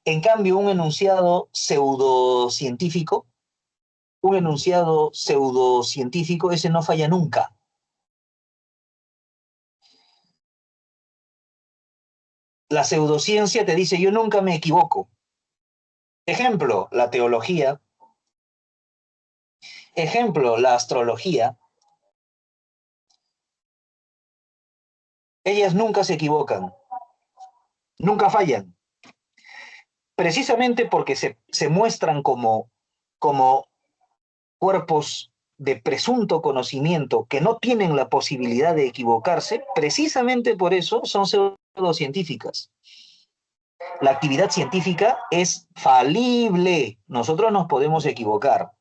En cambio, un enunciado pseudocientífico, ese no falla nunca. La pseudociencia te dice, yo nunca me equivoco. Ejemplo, la teología. Ejemplo, la astrología. Ellas nunca se equivocan, nunca fallan. Precisamente porque se muestran como cuerpos de presunto conocimiento que no tienen la posibilidad de equivocarse, precisamente por eso son pseudocientíficas. La actividad científica es falible. Nosotros nos podemos equivocar.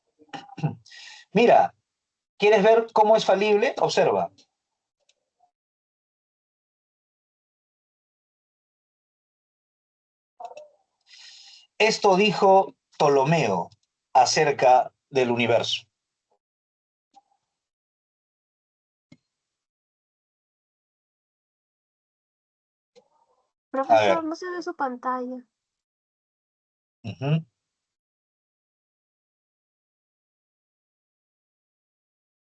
Mira, ¿quieres ver cómo es falible? Observa. Esto dijo Ptolomeo acerca del universo. Profesor, no se ve su pantalla. Uh-huh.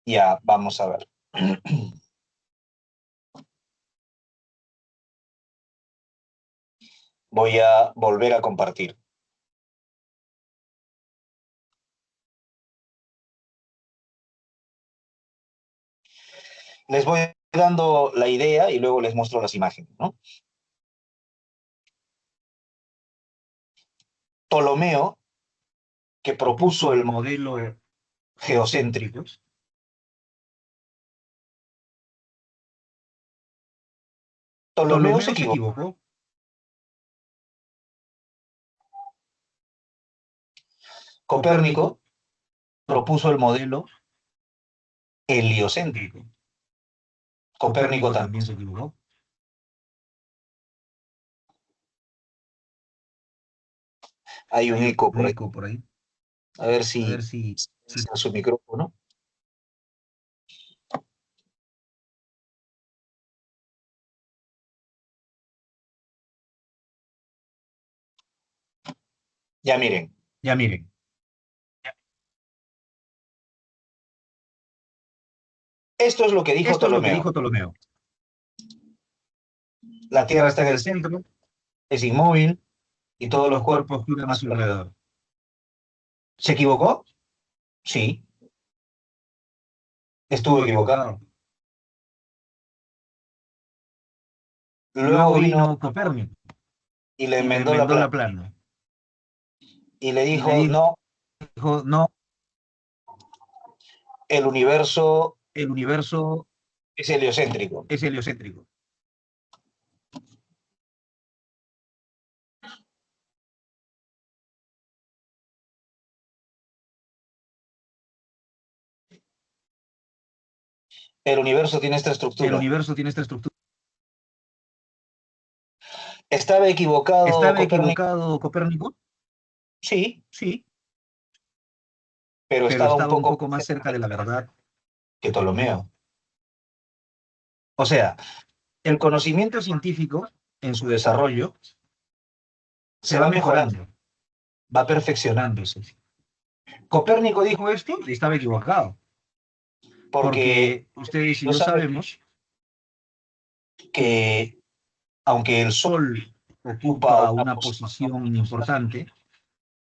Ya, vamos a ver. Voy a volver a compartir. Les voy dando la idea y luego les muestro las imágenes, ¿no? Ptolomeo, que propuso el modelo geocéntrico, Ptolomeo se equivocó. Copérnico propuso el modelo heliocéntrico. Copérnico también se equivocó. Hay un eco por ahí. A ver si su micrófono. Ya miren. Esto es lo que dijo Ptolomeo. La Tierra está en el centro, es inmóvil y todos los cuerpos giran a su alrededor. ¿Se equivocó? Sí. Estuvo equivocado. Luego vino Copérnico y le enmendó la plana. Y le dijo, no, el universo es heliocéntrico. El universo tiene esta estructura. ¿Estaba equivocado Copérnico? Sí. Pero estaba un poco más cerca de la verdad que Ptolomeo. O sea, el conocimiento científico en su desarrollo se va mejorando, va perfeccionándose. Copérnico dijo esto y estaba equivocado. Porque ustedes y yo sabemos que aunque el Sol ocupa una posición importante,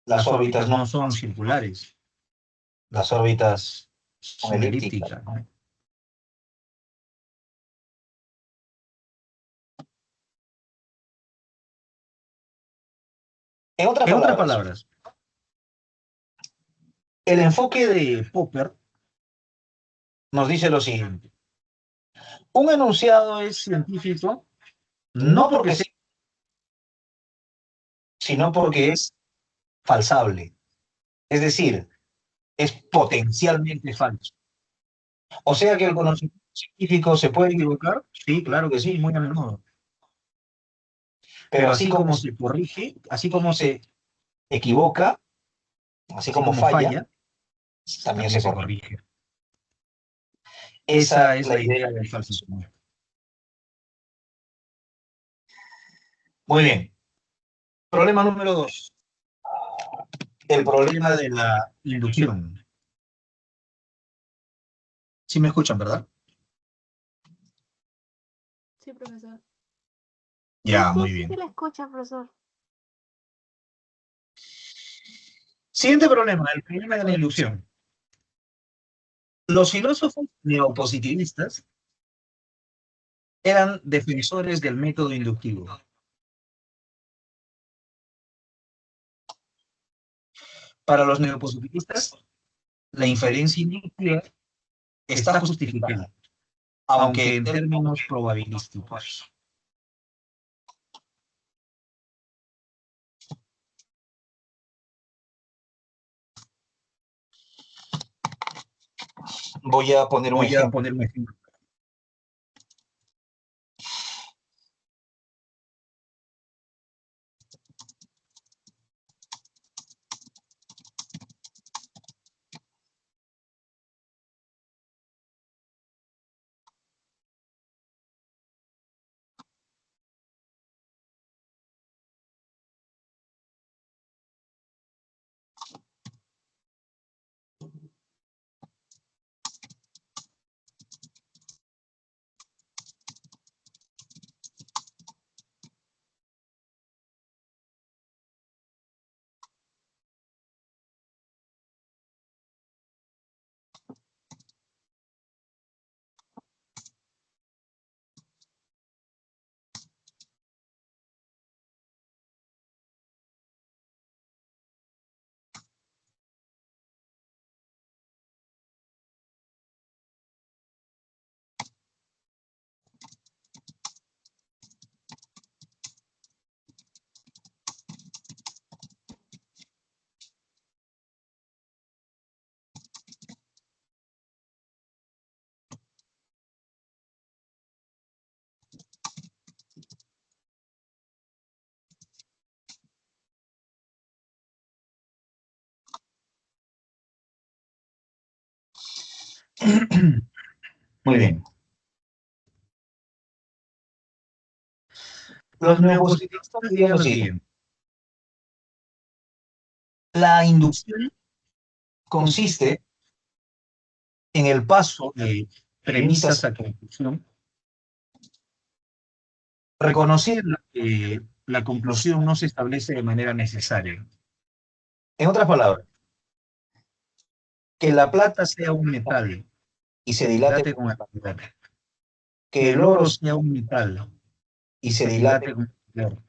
las órbitas no son circulares. Las órbitas son elípticas, ¿no? En otras palabras, el enfoque de Popper nos dice lo siguiente. Un enunciado es científico no porque sea, sino porque es falsable. Es decir, es potencialmente falso. O sea que el conocimiento científico se puede equivocar. Sí, claro que sí, muy a menudo. Pero así como se corrige, así como se equivoca, así como falla, también se corrige. Esa es la idea del falsismo. Muy bien. Problema número 2. El problema de la inducción. Sí me escuchan, ¿verdad? Sí, profesor. Ya, Sí, muy sí, bien. sí, la escucha, profesor. Siguiente problema, el problema de la inducción. Los filósofos neopositivistas eran defensores del método inductivo. Para los neopositivistas, la inferencia inductiva está justificada, aunque en términos probabilísticos. Voy a poner un ejemplo. Muy bien. Los neopositivistas dirían lo siguiente. La inducción consiste en el paso de premisas a conclusión, reconocer que la conclusión no se establece de manera necesaria. En otras palabras, que la plata sea un metal y se dilate con el calor. Que el oro sea un metal y se dilate con el calor.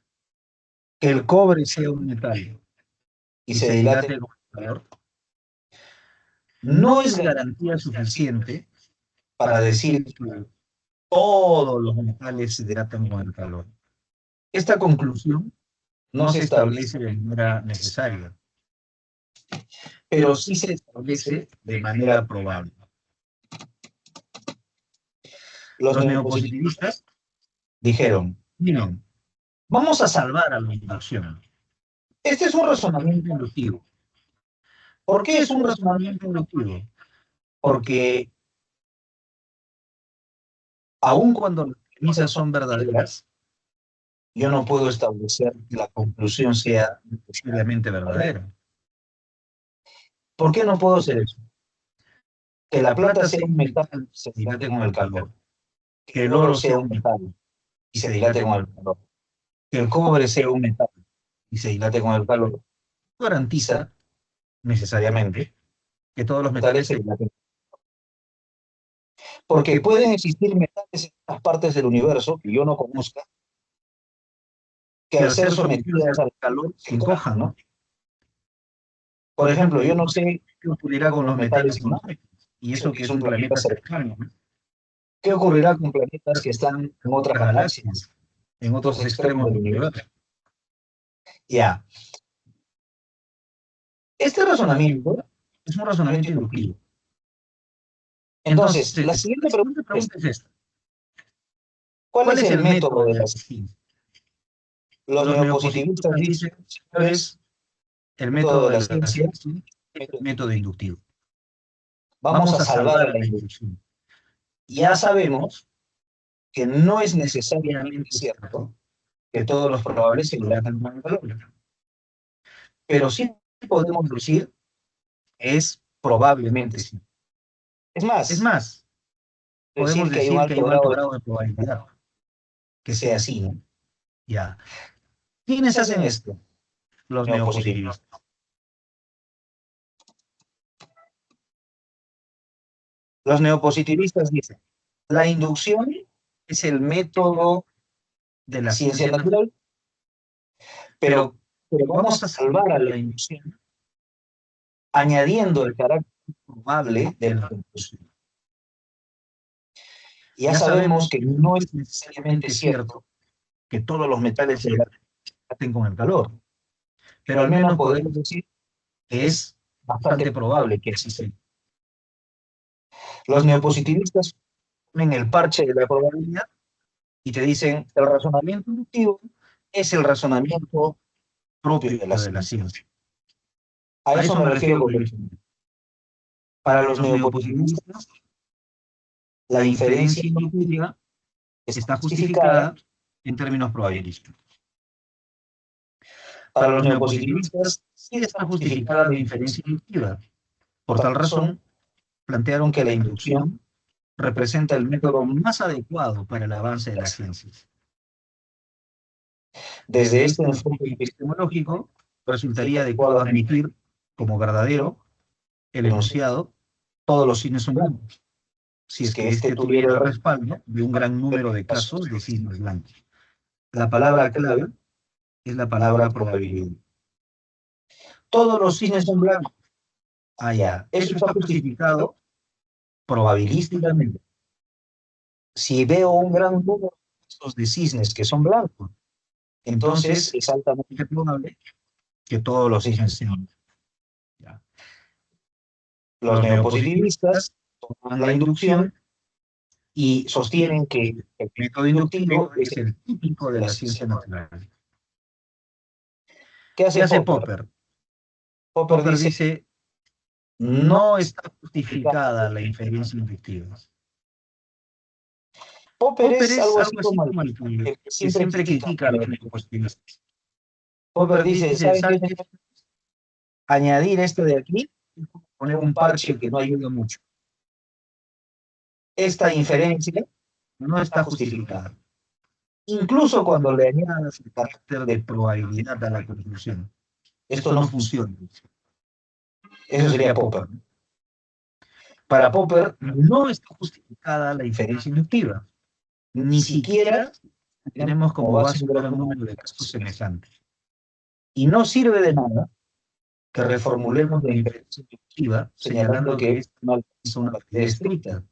Que el cobre sea un metal y se dilate con el calor. No es garantía suficiente para decir que todos los metales se dilatan con el calor. Esta conclusión no se establece de manera necesaria, pero sí se establece de manera probable. Los neopositivistas dijeron, miren, vamos a salvar a la inducción. Este es un razonamiento inductivo. ¿Por qué es un razonamiento inductivo? Porque aun cuando las premisas son verdaderas, yo no puedo establecer que la conclusión sea necesariamente verdadera. ¿Por qué no puedo hacer eso? Que la plata sea un metal y se dilate con el calor. Que el oro sea un metal y se dilate con el calor. Que el cobre sea un metal y se dilate con el calor. No garantiza necesariamente que todos los metales se dilaten. Porque pueden existir metales en otras partes del universo que yo no conozca, que al ser sometidas al calor se encojan, ¿no? Por ejemplo, yo no sé qué ocurrirá con los metales en Marte, Y eso que es un planeta cercano, ¿no? ¿Qué ocurrirá con planetas que están en otras galaxias, En otros extremos del universo. Ya. Este razonamiento Es un razonamiento inductivo. Entonces, la siguiente pregunta es, es esta. ¿cuál es el método de la ciencia? Los neopositivistas dicen, señores, El método método de de la la ciencia, ciencia es el método inductivo. vamos a salvar la inducción. Ya sabemos que no es necesariamente cierto que todos los probables se dilatan con el calor. Pero sí podemos decir es probablemente sí. Es Es más, podemos decir que hay un decir que hay alto un alto grado grado de probabilidad que sea así, ¿no? Ya. ¿Quiénes hacen esto? Los Neopositivistas. neopositivistas. Los neopositivistas dicen, la inducción es el método De la la ciencia ciencia natural, pero vamos vamos a a salvar a la la inducción añadiendo el carácter probable de la inducción. Ya sabemos que no es necesariamente cierto que todos los metales se dilaten con el calor, pero al menos podemos decir que es bastante probable que así sea. Los neopositivistas ponen el parche de la probabilidad y te dicen el razonamiento inductivo es el razonamiento propio de la ciencia. A eso me refiero con el... Para los neopositivistas, la diferencia inductiva está justificada en términos probabilísticos. Para los neopositivistas, sí está justificada la inferencia inductiva. Por tal razón, plantearon que la inducción representa el método Más adecuado para el avance de las ciencias. desde este enfoque Epistemológico, resultaría adecuado admitir como verdadero el enunciado todos los cisnes son blancos, si es que éste tuviera el respaldo de un gran número de casos de cisnes blancos. La palabra clave es la palabra probabilidad. todos los cisnes son blancos. Ah, ya. Eso está justificado probabilísticamente. Si veo un gran número de cisnes que son blancos, entonces es altamente probable que todos los cisnes sean blancos. Ya. Los neopositivistas toman la inducción y sostienen que el método inductivo es el típico de la ciencia natural. ¿Qué ¿Qué hace Popper? Popper? Popper dice, Dice, no está justificada la inferencia inductiva. Popper es algo así como como el el que siempre critica a los neopositivistas. Popper dice, ¿sabes qué? Añadir esto de aquí, Poner un parche que no ayuda mucho. esta inferencia, No está justificada. incluso cuando le añadas El carácter de probabilidad a la conclusión. esto no funciona. funciona. Eso sería Popper. Para Popper no está justificada la inferencia inductiva. Ni siquiera tenemos como base un gran número de casos semejantes. Y no sirve de nada Que reformulemos la inferencia inductiva señalando que es una validez estricta,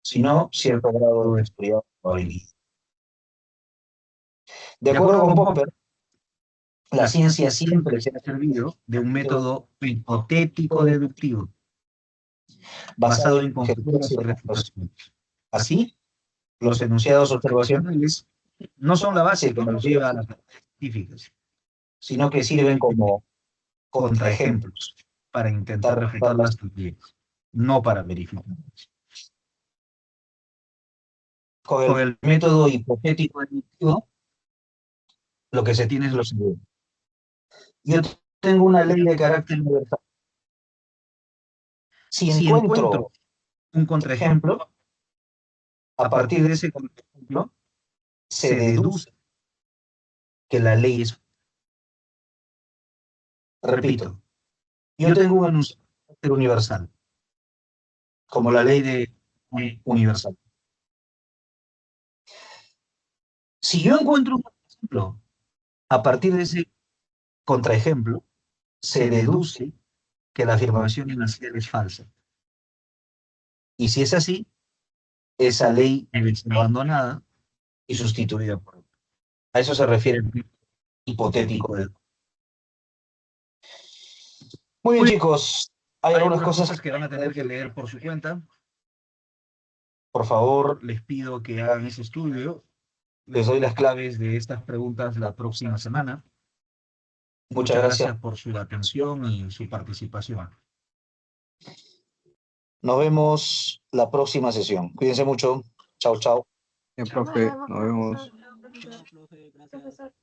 sino cierto grado de probabilidad. De acuerdo con Popper, la ciencia siempre se ha servido de un método hipotético deductivo basado en conjeturas y refutaciones. Así, los enunciados observacionales No son la base que nos lleva a las verdades científicas, sino que sirven como contraejemplos para intentar refutar las teorías, no para verificarlas. con el método hipotético deductivo, lo que se tiene es lo siguiente. Yo tengo una ley de carácter universal. Si encuentro un contraejemplo, a partir de ese contraejemplo, se deduce que la ley es... Repito, yo tengo un enunciado de carácter universal, como la ley de universal. Si yo encuentro un ejemplo, a partir de ese contraejemplo, se deduce que la afirmación inicial es falsa. Y si es así, esa ley debe ser abandonada y sustituida por otra. A eso se refiere el hipotético. Muy bien, chicos. Hay algunas algunas cosas que van a tener que leer por su cuenta. por favor, Les pido que hagan ese estudio. les doy las claves. Claves de estas preguntas la próxima semana. Muchas gracias. por su atención y su participación. Nos vemos la próxima sesión. Cuídense mucho. Chao, chao. Profe, nos vemos. Chao, profe, gracias. Profesor.